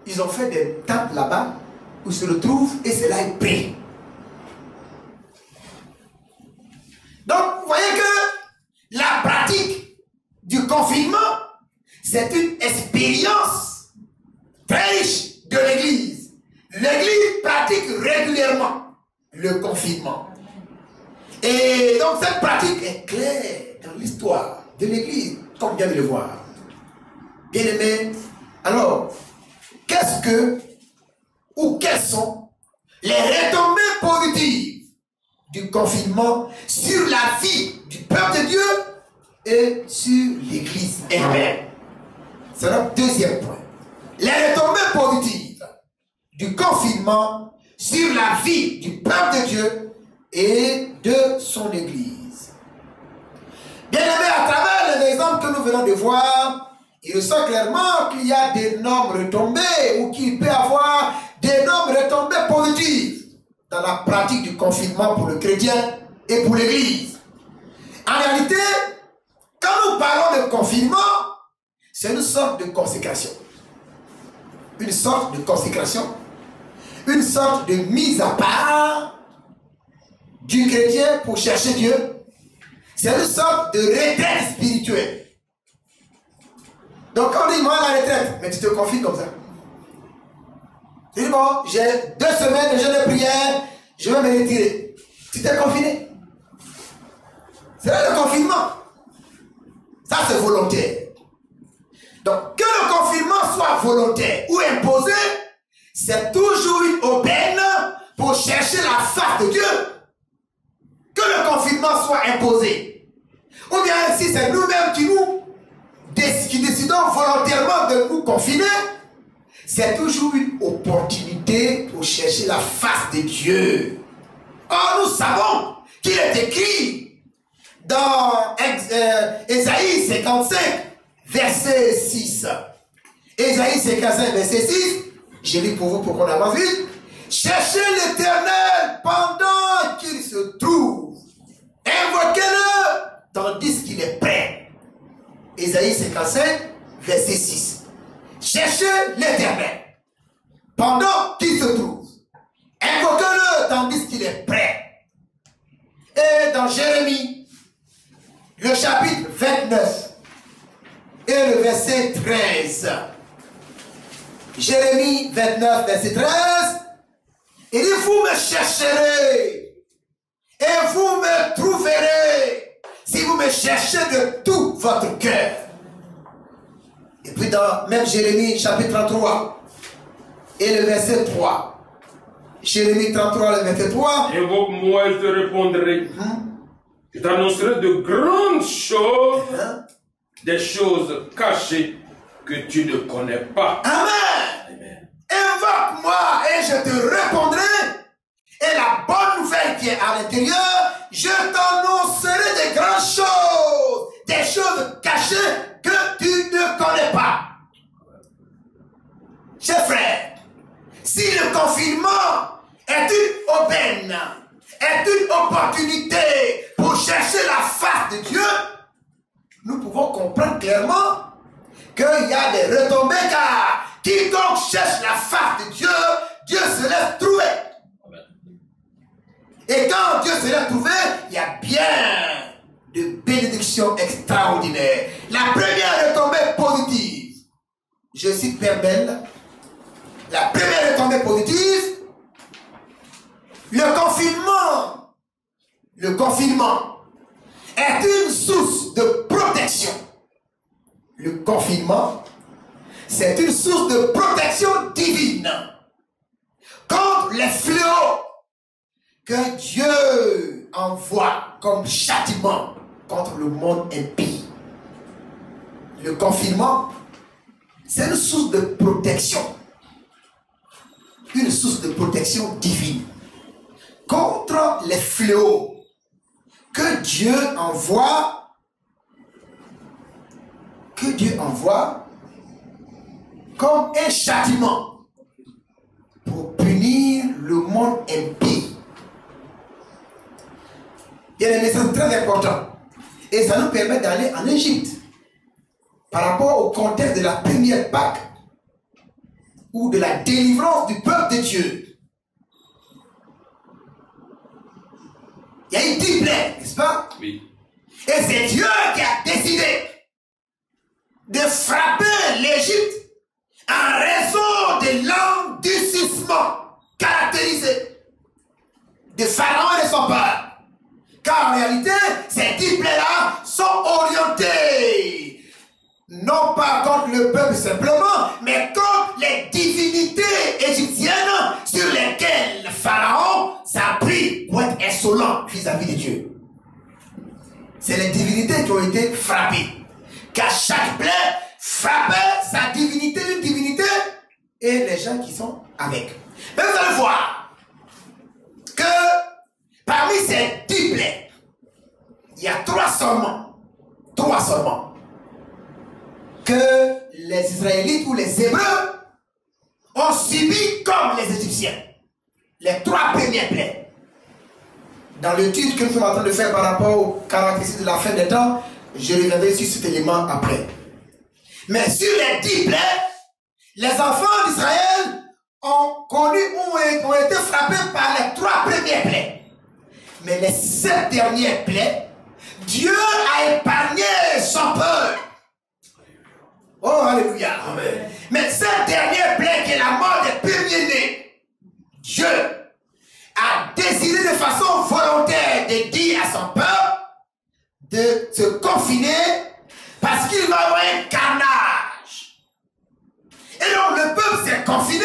Ils ont fait des temples là-bas où ils se retrouvent et c'est là qu'ils prient. Donc, vous voyez que la pratique du confinement, c'est une expérience très riche de l'Église. L'Église pratique régulièrement le confinement. Et donc cette pratique est claire dans l'histoire de l'Église, comme on vient de le voir. Bien aimé, alors, qu'est-ce que, ou quelles sont les retombées positives du confinement sur la vie du peuple de Dieu et sur l'Église elle-même? C'est notre deuxième point. Les retombées positives du confinement sur la vie du peuple de Dieu et de son Église. Bien aimé, à travers les exemples que nous venons de voir, il ressort clairement qu'il y a d'énormes retombées ou qu'il peut y avoir d'énormes retombées positives dans la pratique du confinement pour le chrétien et pour l'Église. En réalité, quand nous parlons de confinement, c'est une sorte de consécration. Une sorte de consécration. Une sorte de mise à part du chrétien pour chercher Dieu. C'est une sorte de retraite spirituelle. Donc quand on dit moi la retraite, mais tu te confines comme ça. Tu dis bon, j'ai 2 semaines de jeûne de prière, je vais me retirer. Tu t'es confiné. C'est là le confinement. Ça, c'est volontaire. Donc, que le confinement soit volontaire ou imposé, c'est toujours une aubaine pour chercher la face de Dieu. Que le confinement soit imposé. Ou bien si c'est nous-mêmes qui décidons volontairement de nous confiner, c'est toujours une opportunité pour chercher la face de Dieu. Or, nous savons qu'il est écrit dans Ésaïe 55, verset 6. Ésaïe 55, verset 6. Je lis pour vous pour qu'on avance vite. Cherchez l'Éternel pendant qu'il se trouve. Invoquez-le tandis qu'il est prêt. Ésaïe 55, verset 6. Cherchez l'Éternel pendant qu'il se trouve. Invoquez-le tandis qu'il est prêt. Et dans Jérémie, le chapitre 29 et le verset 13. Jérémie 29, verset 13. Il dit, vous me chercherez et vous me trouverez si vous me cherchez de tout votre cœur. Et puis dans même Jérémie chapitre 33 et le verset 3. Jérémie 33, le verset 3. Invoque-moi, je te répondrai. Je t'annoncerai de grandes choses, des choses cachées que tu ne connais pas. Amen. Amen. Invoque-moi et je te répondrai. Et la bonne nouvelle qui est à l'intérieur, je t'annoncerai des grandes choses, des choses cachées que tu ne connais pas. Chers frères, si le confinement est une aubaine, est une opportunité pour chercher la face de Dieu, nous pouvons comprendre clairement qu'il y a des retombées, car quiconque cherche la face de Dieu, Dieu se laisse trouver. Et quand Dieu se laisse trouver, il y a bien de bénédictions extraordinaires. La première retombée positive, je cite Père Bell, la première retombée positive, le confinement est une source de protection. Le confinement, c'est une source de protection divine contre les fléaux que Dieu envoie comme châtiment contre le monde impie. Le confinement, c'est une source de protection. Une source de protection divine contre les fléaux que Dieu envoie comme un châtiment pour punir le monde impie. Il y a des messages très importants et ça nous permet d'aller en Égypte par rapport au contexte de la première Pâque ou de la délivrance du peuple de Dieu. Il y a eu 10 plaies, n'est-ce pas? Oui. Et c'est Dieu qui a décidé de frapper l'Égypte en raison de l'endurcissement caractérisé de Pharaon et de son peuple. Car en réalité, ces 10 plaies-là sont orientées non pas contre le peuple simplement, mais contre les divinités égyptiennes sur lesquelles Pharaon s'est pris pour être insolent vis-à-vis de Dieu. C'est les divinités qui ont été frappées. Car chaque plaie frappait sa divinité, une divinité, et les gens qui sont avec. Mais vous allez voir que parmi ces 10 plaies, il y a 3 seulement que les Israélites ou les Hébreux ont subi comme les Égyptiens. Les 3 premières plaies. Dans l'étude que nous sommes en train de faire par rapport aux caractéristiques de la fin des temps, je reviendrai sur cet élément après. Mais sur les 10 plaies, les enfants d'Israël ont connu ou ont été frappés par les 3 premières plaies. Mais les 7 dernières plaies, Dieu a épargné son peuple. Oh, alléluia. Amen. Mais cette dernière plaie qui est la mort des premiers-nés, Dieu a décidé de façon volontaire de dire à son peuple de se confiner parce qu'il va y avoir un carnage. Et donc le peuple s'est confiné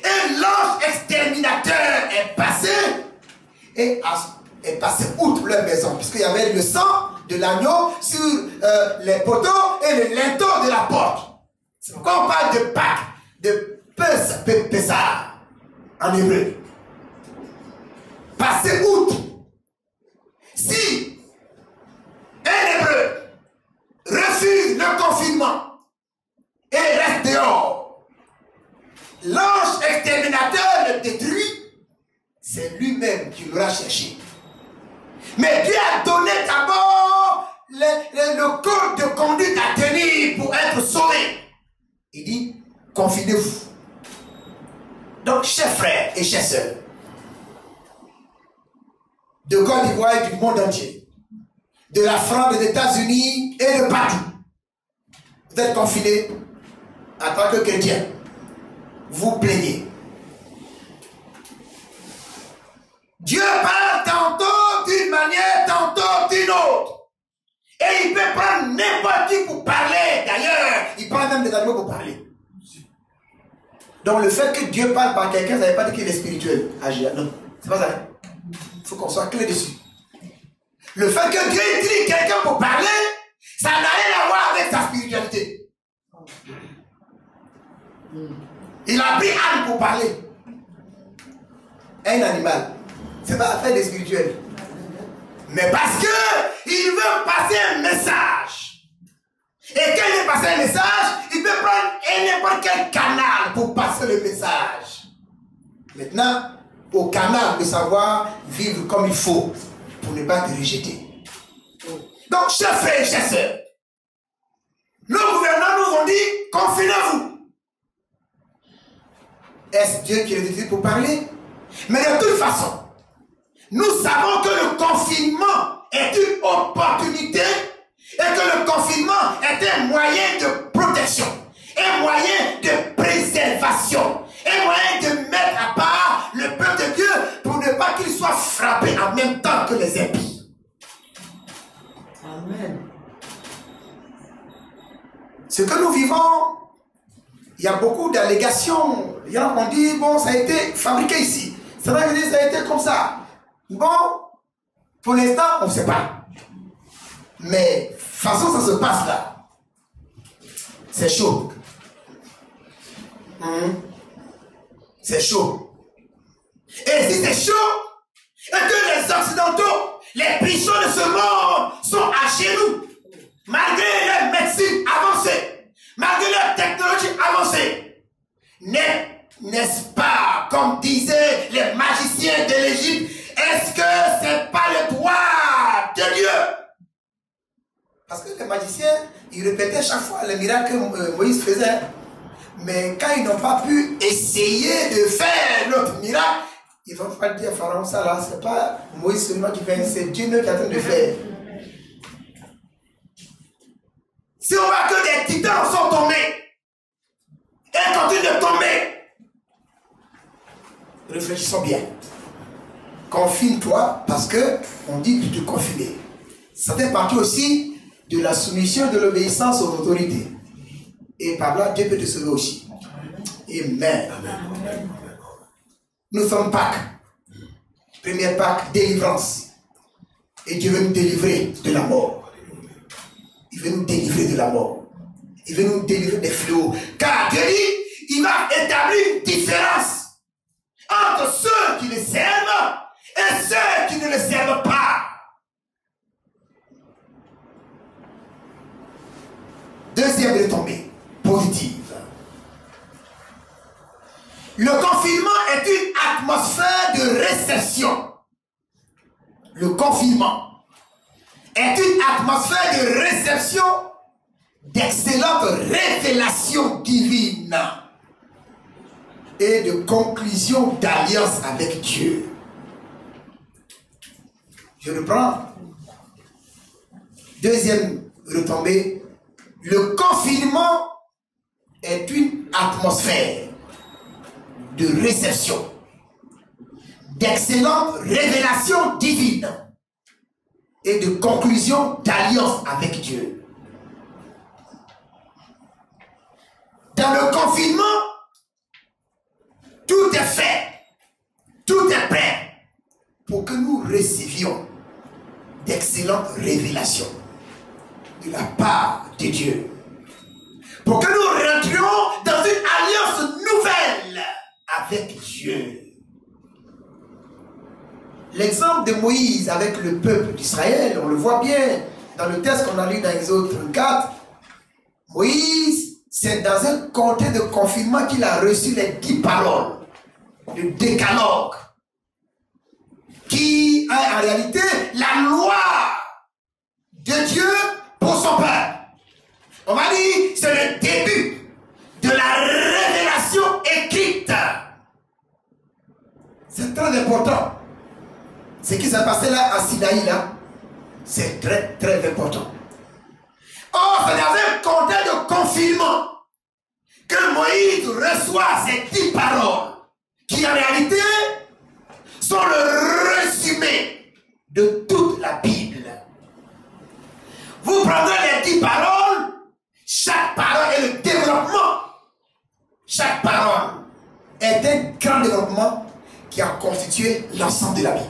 et l'ange exterminateur est passé et est passé outre leur maison, puisqu'il y avait le sang de l'agneau sur les poteaux et le linteau de la porte. C'est pourquoi on parle de Pâques, de Pessah en hébreu. Passer outre. Si un hébreu refuse le confinement et reste dehors, l'ange exterminateur le détruit, c'est lui-même qui l'aura cherché. Mais Dieu a donné d'abord le code de conduite à tenir pour être sauvé. Il dit, confinez-vous. Donc, chers frères et chers sœurs, de Côte d'Ivoire et du monde entier, de la France, des États-Unis et de partout, vous êtes confinés en tant que chrétien. Vous plaignez. Dieu parle tantôt d'une manière, tantôt d'une autre. Et il peut prendre n'importe qui pour parler. D'ailleurs, il prend même des animaux pour parler. Donc le fait que Dieu parle par quelqu'un, ça ne veut pas dire qu'il est spirituel. Agir. Non, c'est pas ça. Il faut qu'on soit clair dessus. Le fait que Dieu utilise quelqu'un pour parler, ça n'a rien à voir avec sa spiritualité. Il a pris Anne pour parler. Un animal. C'est pas affaire des spirituels. Mais parce que il veut passer un message. Et quand il veut passer un message, il peut prendre n'importe quel canal pour passer le message. Maintenant, au canal de savoir vivre comme il faut pour ne pas te rejeter. Donc, chers frères et chers sœurs, nos gouvernants nous ont dit, confinez-vous. Est-ce Dieu qui les utilise pour parler? Mais de toute façon, nous savons que le confinement est une opportunité et que le confinement est un moyen de protection, un moyen de préservation, un moyen de mettre à part le peuple de Dieu pour ne pas qu'il soit frappé en même temps que les impies. Amen. Ce que nous vivons, il y a beaucoup d'allégations. Il y en a qui dit, bon, ça a été fabriqué ici. Ça a été comme ça. Bon, pour l'instant, on ne sait pas. Mais, de toute façon, ça se passe là. C'est chaud. C'est chaud. Et si c'est chaud, et que les Occidentaux, les pichons de ce monde sont à genoux, malgré leur médecine avancée, malgré leur technologie avancée, n'est-ce pas, comme disaient les magiciens de l'Égypte, est-ce que c'est pas le droit de Dieu? Parce que les magiciens, ils répétaient chaque fois les miracles que Moïse faisait. Mais quand ils n'ont pas pu essayer de faire l'autre miracle, ils vont pas dire Pharaon, ça là, c'est pas Moïse seulement qui fait, c'est Dieu qui est en train de faire. Si on voit que des titans sont tombés, et continuent de tomber, réfléchissons bien. Confine-toi parce que on dit de te confiner. Ça fait partie aussi de la soumission, de l'obéissance aux autorités. Et par là, Dieu peut te sauver aussi. Amen. Amen. Nous sommes Pâques. Première Pâques, délivrance. Et Dieu veut nous délivrer de la mort. Il veut nous délivrer de la mort. Il veut nous délivrer des fléaux. Car Dieu dit, il va établir une différence entre ceux qui le servent et ceux qui ne le servent pas. Deuxième retombée positive. Le confinement est une atmosphère de réception. Le confinement est une atmosphère de réception d'excellentes révélations divines et de conclusion d'alliance avec Dieu. Je reprends. Deuxième retombée. Le confinement est une atmosphère de réception d'excellentes révélations divines et de conclusion d'alliance avec Dieu. Dans le confinement, tout est fait, tout est prêt pour que nous recevions d'excellentes révélations de la part de Dieu. Pour que nous rentrions dans une alliance nouvelle avec Dieu. L'exemple de Moïse avec le peuple d'Israël, on le voit bien dans le texte qu'on a lu dans Exode 34. Moïse, c'est dans un contexte de confinement qu'il a reçu les 10 paroles, le décalogue, qui est en réalité la loi de Dieu pour son peuple. On va dire, c'est le début de la révélation écrite. C'est très important. Ce qui s'est passé là à Sinaï, là, c'est très très important. Or, c'est dans un contexte de confinement que Moïse reçoit ces 10 paroles qui en réalité sont le résumé de toute la Bible. Vous prendrez les 10 paroles, chaque parole est le développement. Chaque parole est un grand développement qui a constitué l'ensemble de la Bible.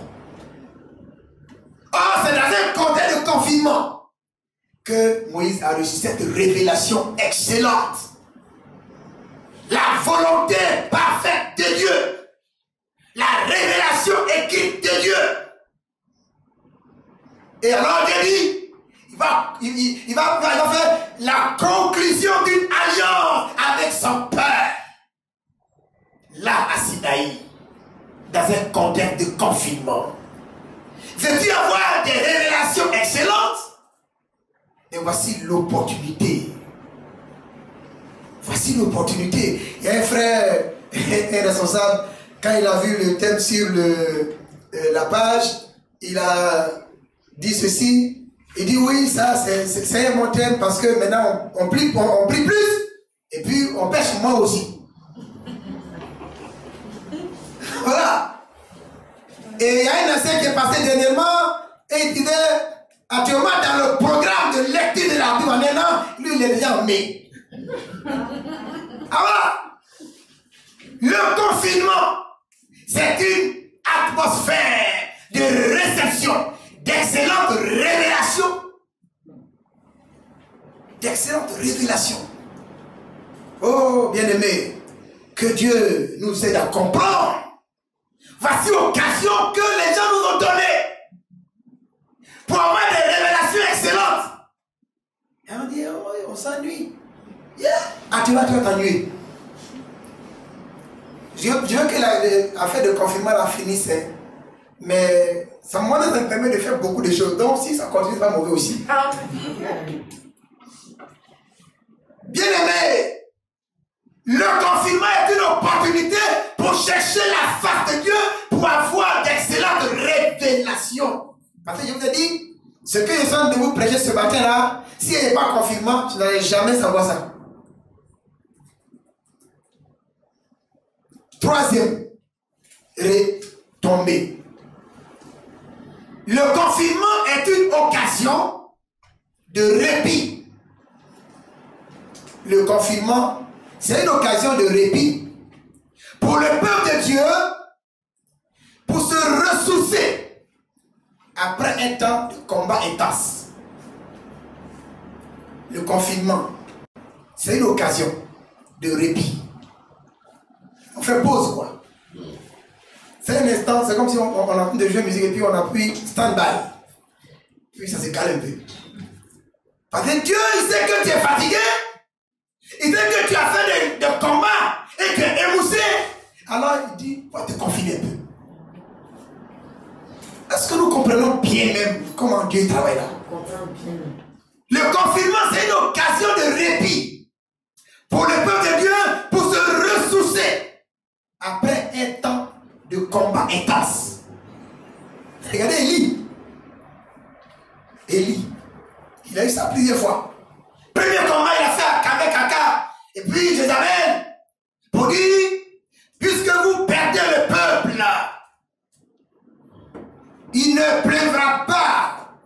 Or, c'est dans un contexte de confinement que Moïse a reçu cette révélation excellente. La volonté parfaite de Dieu. La révélation écrite de Dieu. Et alors, Dieu dit, il va faire la conclusion d'une alliance avec son père. Là, à Sinaï, dans un contexte de confinement. Veux-tu avoir des révélations excellentes? Et voici l'opportunité. Voici l'opportunité. Il y a un frère, un responsable, quand il a vu le thème sur la page, il a dit ceci. Il dit oui, ça c'est un bon thème parce que maintenant on prie plus et puis on pêche moins aussi. Voilà. Et il y a un ancien qui est passé dernièrement et il disait actuellement dans le programme de lecture de la Bible maintenant, lui il est déjà en mai. Ah voilà. Le confinement, c'est une atmosphère de réception, d'excellentes révélations. D'excellentes révélations. Oh, bien-aimés, que Dieu nous aide à comprendre. Voici l'occasion que les gens nous ont donnée pour avoir des révélations excellentes. Et on dit, oh, on s'ennuie. Yeah. Ah, tu vas t'ennuyer. Je veux que l'affaire de confinement la finisse. Hein. Mais ça me permet de faire beaucoup de choses. Donc si ça continue, c'est pas mauvais aussi. Bien aimé, le confinement est une opportunité pour chercher la face de Dieu, pour avoir d'excellentes révélations. Parce que je vous ai dit, ce que je suis en train de vous prêcher ce matin-là, s'il n'y a pas de confinement, tu n'allais jamais savoir ça. Troisième retombée. Le confinement est une occasion de répit. Le confinement, c'est une occasion de répit pour le peuple de Dieu pour se ressourcer après un temps de combat intense. Le confinement, c'est une occasion de répit. On fait pause, quoi. C'est un instant, c'est comme si on a pris de jouer musique et puis on a pris stand-by. Puis ça se calme un peu. Parce que Dieu, il sait que tu es fatigué. Il sait que tu as fait de combats et tu es émoussé. Alors il dit, va te confiner un peu. Est-ce que nous comprenons bien même comment Dieu travaille là? Le confinement, c'est une occasion de répit pour le peuple de Dieu pour se ressourcer après un temps de combat intense. Regardez Élie. Élie, il a eu ça plusieurs fois. Premier combat, il a fait avec Akab. Et puis Jézabel, pour dire, puisque vous perdez le peuple, il ne pleuvra pas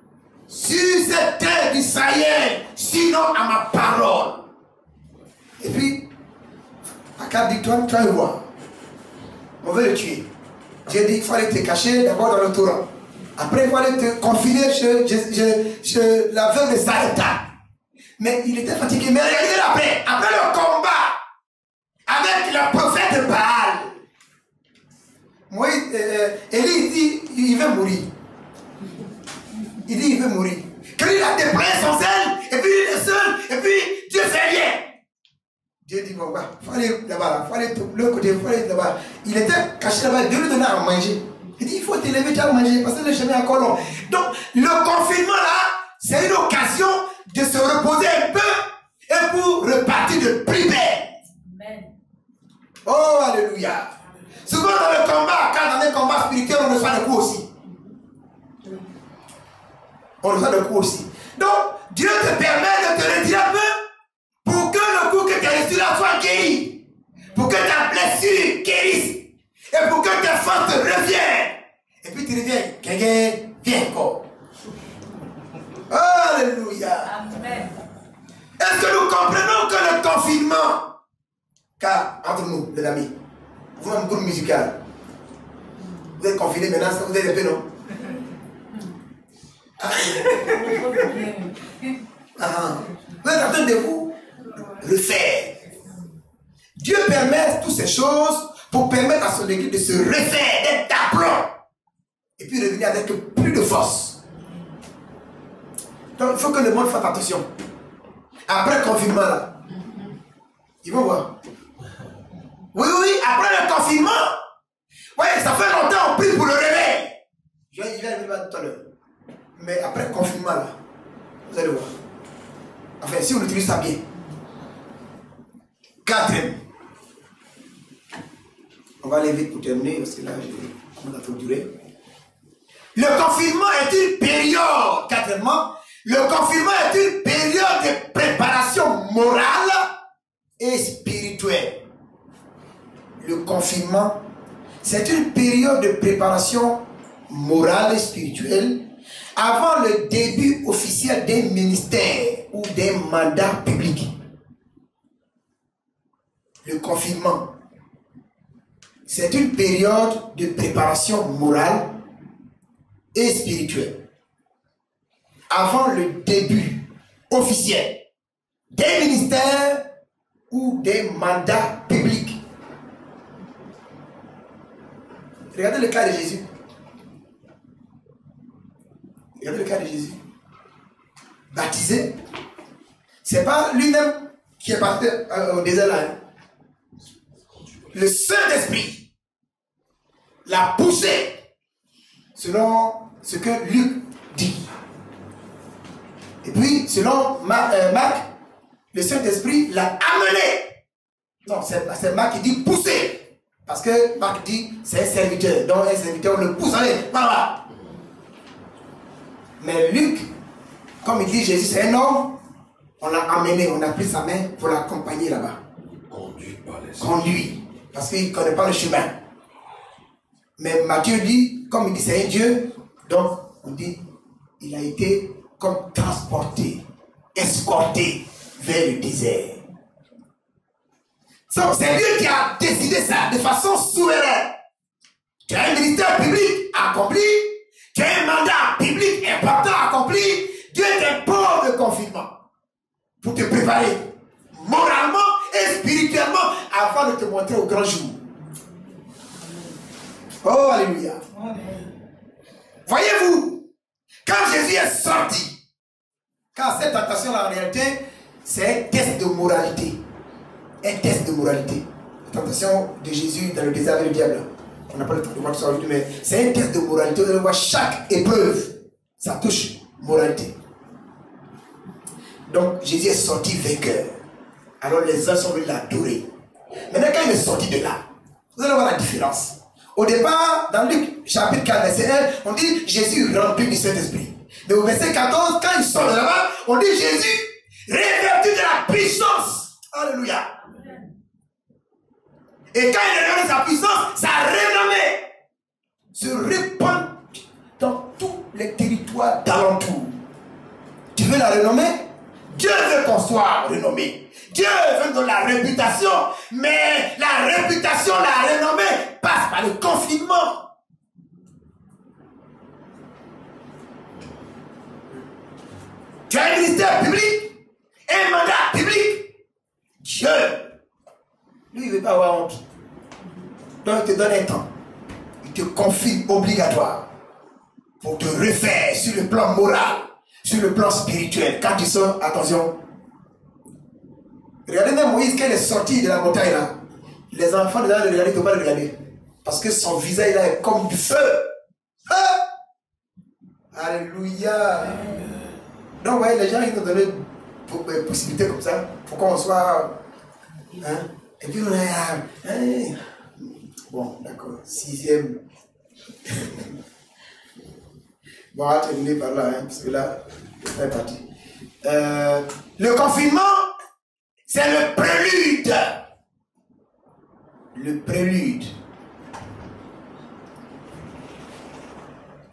sur cette terre d'Israël, sinon à ma parole. Et puis, Akab dit, toi, tu vas le voir. On veut le tuer. Dieu dit qu'il fallait te cacher d'abord dans le torrent. Après, il fallait te confiner chez la veuve de Sarepta. Mais il était fatigué. Mais regardez après le combat avec le prophète Baal. Moïse, Élie dit, il veut mourir. Il dit, il veut mourir. Quand il a déployé son zèle, et puis il est seul, et puis Dieu fait rien. Dieu dit, bon, il faut aller là-bas, il faut aller de l'autre côté, il faut aller là-bas. Il était caché là-bas, Dieu lui donnait à manger. Il dit, il faut t'élever, tu as manger, parce que le chemin est encore long. Donc, le confinement là, c'est une occasion de se reposer un peu et pour repartir de plus belle. Amen. Oh, alléluia. Souvent dans le combat, quand dans un combat spirituel, on reçoit des coups aussi. On reçoit des coups aussi. Donc, Dieu te permet de te retirer un peu pour que le coup que tu as reçu là soit guéri. Pour que ta blessure guérisse. Et pour que tes forces reviennent. Et puis tu reviens. Quelqu'un vient encore. Alléluia. Amen. Est-ce que nous comprenons que le confinement, car entre nous, les amis, vous avez un groupe musical. Vous êtes confinés maintenant, vous êtes un peu, non? Vous êtes en train de vous refaire. Dieu permet toutes ces choses pour permettre à son église de se refaire, d'être d'aplomb. Et puis revenir avec plus de force. Donc il faut que le monde fasse attention. Après le confinement là, ils vont voir. Oui, après le confinement, ouais, ça fait longtemps on prie pour le réveil. Je vais y arriver tout à l'heure. Mais après le confinement là, vous allez voir. Enfin, si on utilise ça bien. Quatrième. On va aller vite pour terminer parce que là, on a trop duré. Le confinement est une période, quatrièmement, le confinement est une période de préparation morale et spirituelle. Le confinement, c'est une période de préparation morale et spirituelle avant le début officiel des ministères ou des mandats publics. Le confinement, c'est une période de préparation morale et spirituelle avant le début officiel des ministères ou des mandats publics. Regardez le cas de Jésus. Regardez le cas de Jésus. Baptisé. C'est pas lui-même qui est parti au désert là. Le Saint-Esprit l'a poussé selon ce que Luc dit. Et puis, selon Marc, le Saint-Esprit l'a amené. Non, c'est Marc qui dit pousser. Parce que Marc dit c'est un serviteur. Donc un serviteur, on le pousse. Allez, voilà. Mais Luc, comme il dit Jésus, c'est un homme. On l'a amené, on a pris sa main pour l'accompagner là-bas. Conduit. Parce qu'il ne connaît pas le chemin. Mais Matthieu dit, comme il dit c'est un Dieu, donc on dit il a été comme transporté, escorté vers le désert. Donc c'est lui qui a décidé ça de façon souveraine. Tu as un ministère public accompli, tu as un mandat public important accompli, Dieu t'impose le confinement pour te préparer moralement et spirituellement avant de te montrer au grand jour. Oh, alléluia. Voyez-vous, quand Jésus est sorti, car cette tentation-là en réalité, c'est un test de moralité. Un test de moralité. La tentation de Jésus dans le désert avec le diable. On n'a pas le temps de voir tout ça aujourd'hui, mais c'est un test de moralité. On voit chaque épreuve, ça touche moralité. Donc Jésus est sorti vainqueur. Alors les uns sont venus l'adorer. Maintenant, quand il est sorti de là, vous allez voir la différence. Au départ, dans Luc chapitre 4, verset 1, on dit Jésus rempli du Saint-Esprit. Mais au verset 14, quand il sort de là-bas, on dit Jésus revêtu de la puissance. Alléluia. Et quand il revêt de sa puissance, sa renommée se répand dans tous les territoires d'alentour. renommée. Dieu veut qu'on soit renommé. Dieu veut donner la réputation, mais la réputation, la renommée passe par le confinement. Tu as un ministère public, un mandat public. Dieu, lui, il ne veut pas avoir honte. Donc, il te donne un temps. Il te confie obligatoire pour te refaire sur le plan moral, sur le plan spirituel. Quand tu sors, attention. Regardez même Moïse, quand il est sorti de la montagne là. Les enfants déjà le regarder, ils ne peuvent pas le regarder. Parce que son visage là est comme du feu. Ah! Alléluia. Donc, vous voyez, les gens, ils nous donnent des possibilités comme ça, pour qu'on soit... Hein? Et puis, on est... Bon, d'accord. 6e. Bon, on va terminer par là, hein, parce que là, c'est parti. Le confinement, c'est le prélude. Le prélude.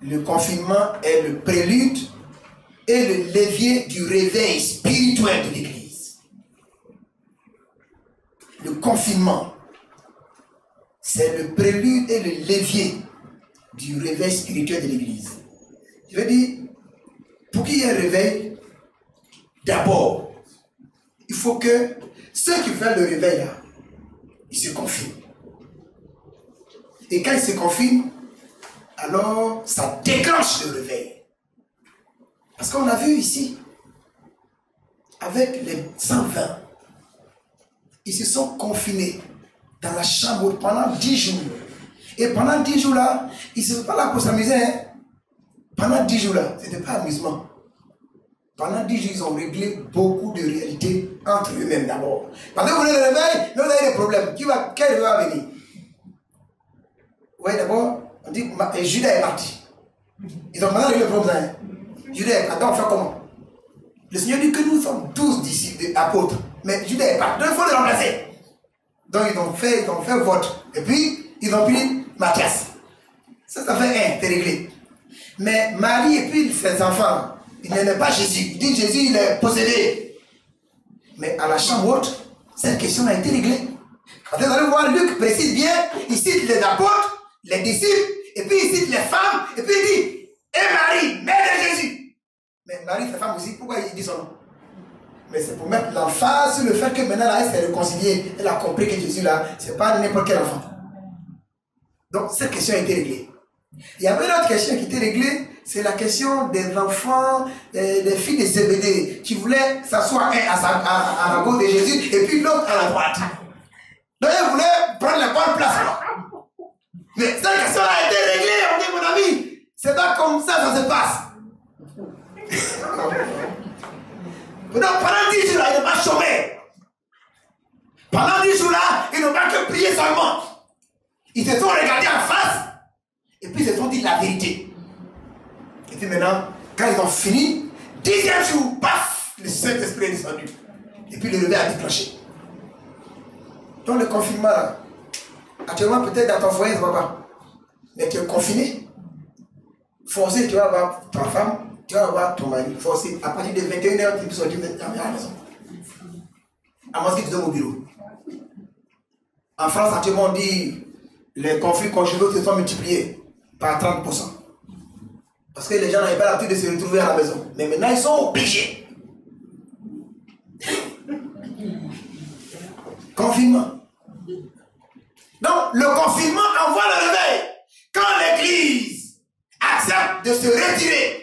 Le confinement est le prélude et le levier du réveil spirituel de l'Église. Le confinement, c'est le prélude et le levier du réveil spirituel de l'Église. Je veux dire, pour qu'il y ait un réveil, d'abord, il faut que ceux qui veulent le réveil là, ils se confinent. Et quand ils se confinent, alors ça déclenche le réveil. Parce qu'on a vu ici, avec les 120, ils se sont confinés dans la chambre pendant 10 jours. Et pendant 10 jours là, ils ne sont pas là pour s'amuser. Hein? Pendant 10 jours là, ce n'était pas amusement. Pendant 10 jours, ils ont réglé beaucoup de réalités entre eux-mêmes d'abord. Parce que vous voulez le réveil, là vous avez des problèmes. Quel va venir? Oui, d'abord, on dit que Judas est parti. Ils ont maintenant réglé le problème. Judas est parti, on fait comment? Le Seigneur dit que nous sommes 12 disciples, apôtres. Mais Judas est parti, donc il faut le remplacer. Donc ils ont fait vote. Et puis, ils ont pris Matthias. Ça fait un, c'est réglé. Mais Marie et puis ses enfants, ils n'aimaient pas Jésus. Ils disent Jésus, il est possédé. Mais à la chambre haute, cette question a été réglée. Quand vous allez voir, Luc précise bien, il cite les apôtres, les disciples, et puis il cite les femmes, et puis il dit, et Marie, mère de Jésus. Mais Marie, sa femme aussi, pourquoi il dit son nom? Mais c'est pour mettre l'emphase sur le fait que maintenant, là, elle s'est réconciliée. Elle a compris que Jésus, là, c'est pas n'importe quel enfant. Donc, cette question a été réglée. Il y avait une autre question qui était réglée, c'est la question des enfants, des filles de Zébédée, qui voulaient s'asseoir un à la gauche de Jésus, et puis l'autre à la droite. Donc, ils voulaient prendre la bonne place. Mais cette question a été réglée, on dit, mon ami, c'est pas comme ça se passe. Donc, pendant 10 jours là, ils n'ont pas chômé. Pendant 10 jours là, ils n'ont pas que prier seulement. Ils se sont regardés en face et puis ils se sont dit la vérité. Et puis maintenant, quand ils ont fini, 10e jour, paf, le Saint-Esprit est descendu. Et puis le réveil a déclenché. Donc le confinement là, actuellement peut-être dans ton foyer, ça ne va pas. Mais tu es confiné. Forcé, tu vas avoir ta femme. Tu vas avoir ton mari forcé. À partir de 21h, tu peux sortir à la maison. À moins que tu dormes au bureau. En France, actuellement, on dit les conflits conjugaux se sont multipliés par 30%. Parce que les gens n'avaient pas l'habitude de se retrouver à la maison. Mais maintenant, ils sont obligés. Confinement. Donc, le confinement envoie le réveil. Quand l'Église accepte de se retirer,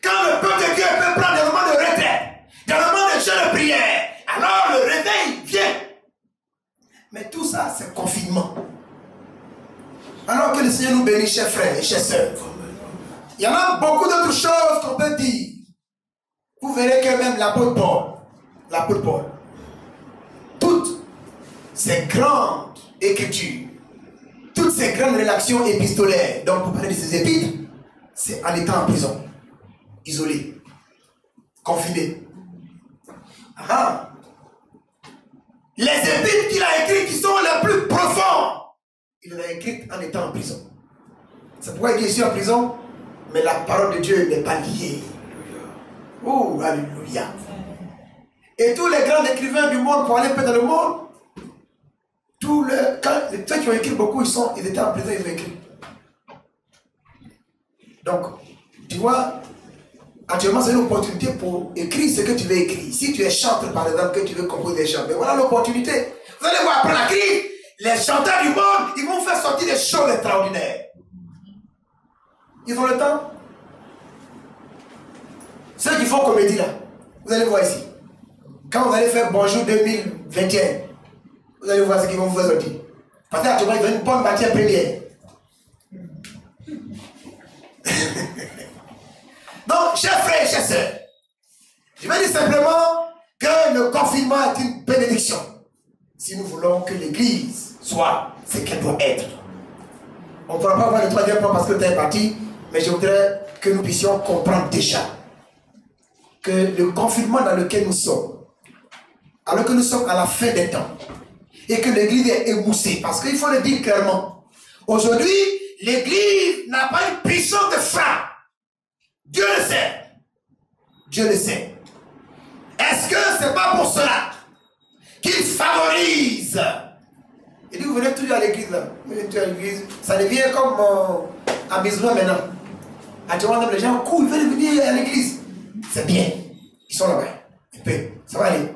quand le peuple de Dieu peut prendre des moments de retraite, des moments de jeûne de prière, alors le réveil vient. Mais tout ça, c'est confinement. Alors que le Seigneur nous bénit, chers frères et chers sœurs. Il y en a beaucoup d'autres choses qu'on peut dire. Vous verrez que même l'apôtre Paul, toutes ces grandes écritures, toutes ces grandes rédactions épistolaires, donc pour parler de ces épîtres, c'est en étant en prison. Isolé, confiné. Ah. Les épîtres qu'il a écrites qui sont les plus profonds, il les a écrites en étant en prison. C'est pourquoi il dit je suis en prison, mais la parole de Dieu n'est pas liée. Oh, alléluia. Et tous les grands écrivains du monde, pour aller dans le monde, ceux qui ont écrit beaucoup, ils étaient en prison, ils ont écrit. Donc, tu vois, actuellement, c'est une opportunité pour écrire ce que tu veux écrire. Si tu es chanteur, par exemple, que tu veux composer des chants, mais voilà l'opportunité. Vous allez voir, après la crise, les chanteurs du monde, ils vont faire sortir des choses extraordinaires. Ils ont le temps. Ceux qui font comédie là, vous allez voir ici. Quand vous allez faire Bonjour 2021, vous allez voir ce qu'ils vont vous faire sortir. Parce qu'actuellement, ils ont une bonne matière première. Donc, chers frères et chers sœurs, je vais dire simplement que le confinement est une bénédiction. Si nous voulons que l'Église soit ce qu'elle doit être. On ne pourra pas voir le troisième point parce que le temps est parti, mais je voudrais que nous puissions comprendre déjà que le confinement dans lequel nous sommes, alors que nous sommes à la fin des temps, et que l'Église est émoussée, parce qu'il faut le dire clairement, aujourd'hui, l'Église n'a pas une puissance de frappe. Dieu le sait. Dieu le sait. Est-ce que c'est pas pour cela qu'il favorise? Il dit, vous venez toujours à l'église là. Vous venez toujours à l'église. Ça devient comme amusement maintenant. Actuellement, les gens courent, ils veulent venir à l'église. C'est bien. Ils sont là-bas. Un peu. Ça va aller.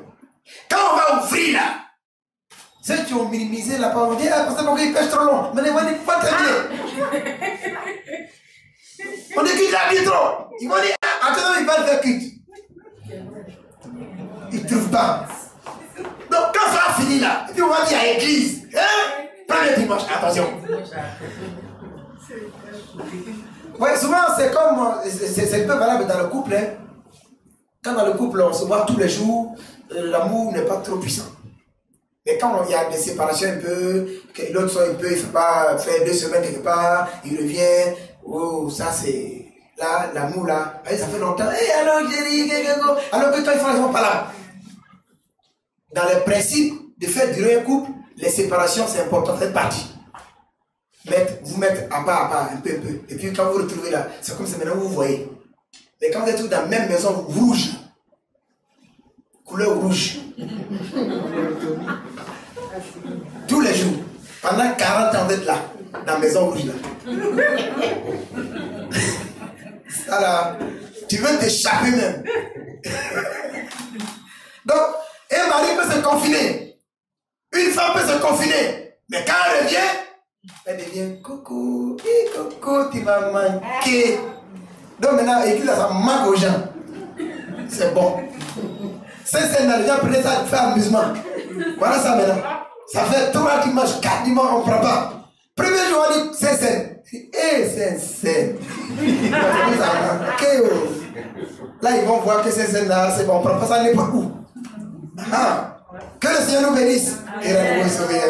Quand on va ouvrir là, ceux qui ont minimisé la parole, on dit, ah, parce que il pêche trop long. Mais on n'est pas très bien. On dit qu'il a dit trop. Ils vont dire, ah, attends, il va le faire quitte. Ils ne trouvent pas. Donc, quand ça va finir là, et puis on va dire à l'église, hein, premier dimanche, attention. Ouais, souvent, c'est comme, c'est peu valable dans le couple. Hein. Quand dans le couple, on se voit tous les jours, l'amour n'est pas trop puissant. Mais quand il y a des séparations un peu, que l'autre soit un peu, il ne fait pas faire 2 semaines quelque part, il revient, oh, ça c'est, là, l'amour là, ça fait longtemps, hey, alors chérie, alors que toi, ils sont pas là. Dans le principe de faire durer un couple, les séparations, c'est important, c'est partie. Vous mettre à part, un peu. Et puis quand vous vous retrouvez là, c'est comme ça maintenant vous voyez. Mais quand vous êtes tous dans la même maison rouge, couleur rouge, tous les jours, pendant 40 ans d'être là, dans la maison rouge là. Ça là, tu veux t'échapper même. Donc, un mari peut se confiner. Une femme peut se confiner. Mais quand elle revient, elle devient coucou, tu m'as manqué. Donc maintenant, l'église, ça manque aux gens. C'est bon. C'est les gens prenaient ça pour faire amusement. Voilà ça maintenant. Ça fait 3 dimanches, 4 dimanches, on ne prend pas. Premier jour, on dit c'est scène. C'est scène. Là, ils vont voir que c'est scène là, c'est bon, on ne prend pas ça n'importe où. Ah. Que le Seigneur nous bénisse et la nous sauver.